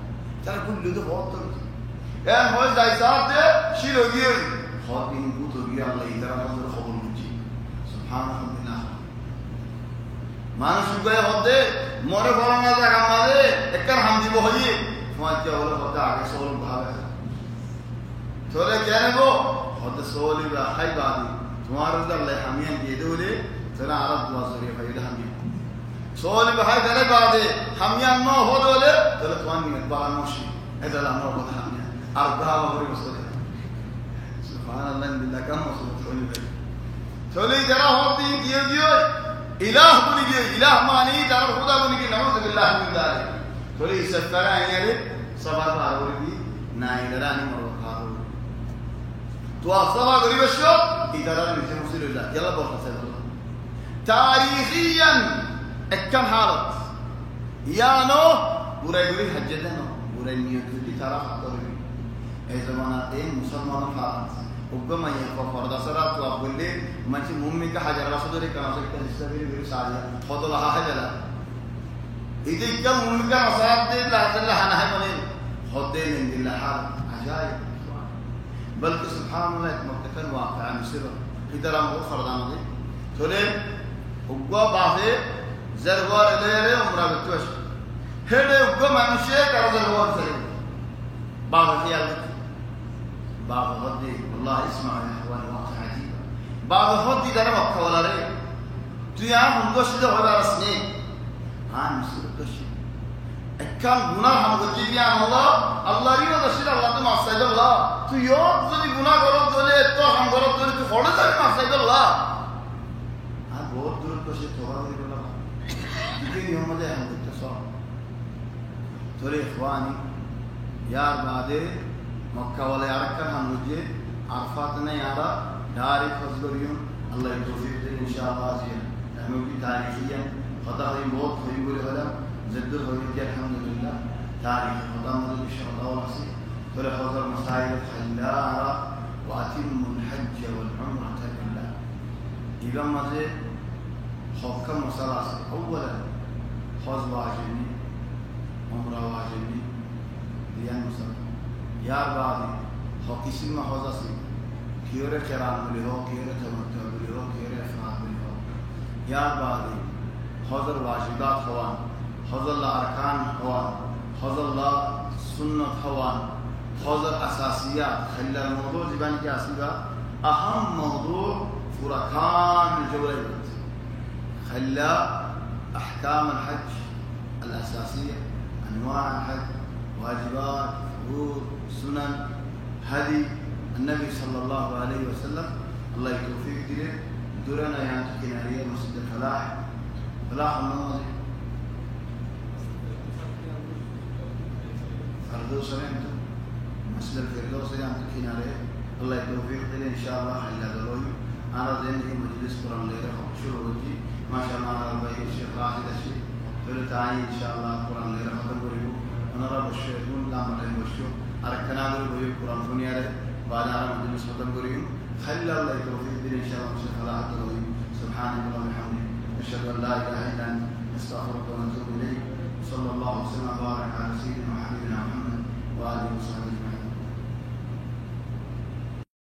ترى كل ده بہت يا هو زي صاحب شيلوغي خاطين بوتو يا الله يترى حضور خبر مجي سبحان الله মানুষ গয়ে হতে মরে বড় না জায়গা মারে একবার হাম দিব হই তোমার কি হলো হতে আগে সবল ভাবে চলে কেন গো হতে সবলি বা হাই বাদি তোমার আল্লাহ হামিয়ান দিয়ে দেলে তারা আরব দোয়া সরিয়ে ফাইদা হামিয়ান সবলি বা হাই দেলে বাদে হামিয়ান ন হলে তাহলে তোমার নিয়ত বানানোশি এটা আমরা কথা হামিয়ান আর বাবা করে বসে সুবহানাল্লাহ বিল্লাহ কাম মসুদ চলে যারা হতে গিয়ে গিয়ে इलाह बोली गई इलाह मानी दार खुदा बोली गई नऊज़ बिल्लाह मिन ज़ालिक थोड़ी सत्तरा आएंगे सभा बारों की नाइलरा नहीं मरो खारो तो सभा गरीब शो इधर नीचे मुझे ले जा यला बहुत से बोला तारीखियन एकम हालत यानो बुरे बुरे हज्जत नो बुरे नियत की तरह खातर है ज़माना एक मुसलमान हालत उगम ये फरदा सरा तो आप बोले मंच मुम्मी का हजार वासुदरी का सकते हैं इससे भी साजिया फोटो लहा है जला इधर क्या मुम्मी का मसाब दे लाजल्ला हना है बने होते नहीं दिल्ला हाल अजायब बल्कि सुभान अल्लाह एक मुक्तफर वाक़या मिस्र इधर हम वो फरदा में चले उगवा बाहे ज़रवार ले रे उम्रा बच्चों हेडे उगवा मनुष्य का ज़रवार से बाहे ख्याल بعض هدي والله اسمع يا اخوان واقع عجيب بعض هدي ده وقت ولا ري تيا هم دوش ده ولا رسني عن مسؤول دوش كان گناه هم گجي يا الله الله ريو ده شيء الله ما سيد الله تو يوم যদি গুনাহ করো তাহলে তো हम করো তাহলে তো ফলে যাবে ما سيد الله আর বহুত দূর তো সে তোবা করে বলা দিকে يوم ده هم تصور তোরে اخواني यार बादे मक्का वाले अरकन हम मुझे आफात नहीं आ रहा डारी फजलरियम अल्लाह तौफीक दे इंशाअल्लाह जी हमें भी तारीखिया पता है बहुत हुई बोले वाला जद्दुल हुई के अल्हम्दुलिल्लाह तारीख पता मुझे इंशाअल्लाह वासी फिर हज़र मसाइल खल्लारा वातिमुल हज वल उम्रह लिल्लाह इबा मजे हुक्म मसला अव्वला हज वाजिबी उम्रह वाजिबी दियान मसला यार बादी हो किसी में हो जासी कियोरे किरान बोले हो कियोरे तमत्तु बोले हो कियोरे इफ़राद बोले हो यार बादी हज़र वाजिबात हवान हज़र ला अरकान हवान हज़र ला सुन्नत हवान हज़र असासियात खल्ला मौजू ज़बान की आसिबा अहम मौजू फुरकान जबरैत खल्ला अहकाम الحج الأساسية، أنواع الحج، واجبات، فروض، سنن، هدي النبي صلى الله عليه وسلم. الله يتوفيق دي دورنا ينتقل عليه مسجد الفلاح النماذج فردوس انتو مسجد الفردوس ينتقل عليه. الله يتوفيق دي ان شاء الله الا دلوي انا ذني مجلس قران ليره شروطي ما شاء الله على البيت الشيخ راشد الشيخ فلتاي ان شاء الله قران ليره ختم بريو انا رب الشيخ لا مدن وشو اركنا بريو قران دنيا بعد انا مجلس ختم بريو خلى الله يتوفيق دي ان شاء الله شيخ الله دلوي. سبحانك اللهم وبحمدك اشهد ان لا اله الا انت نستغفرك ونتوب اليك. صلى الله وسلم وبارك على سيدنا وحبيبنا محمد واله وصحبه.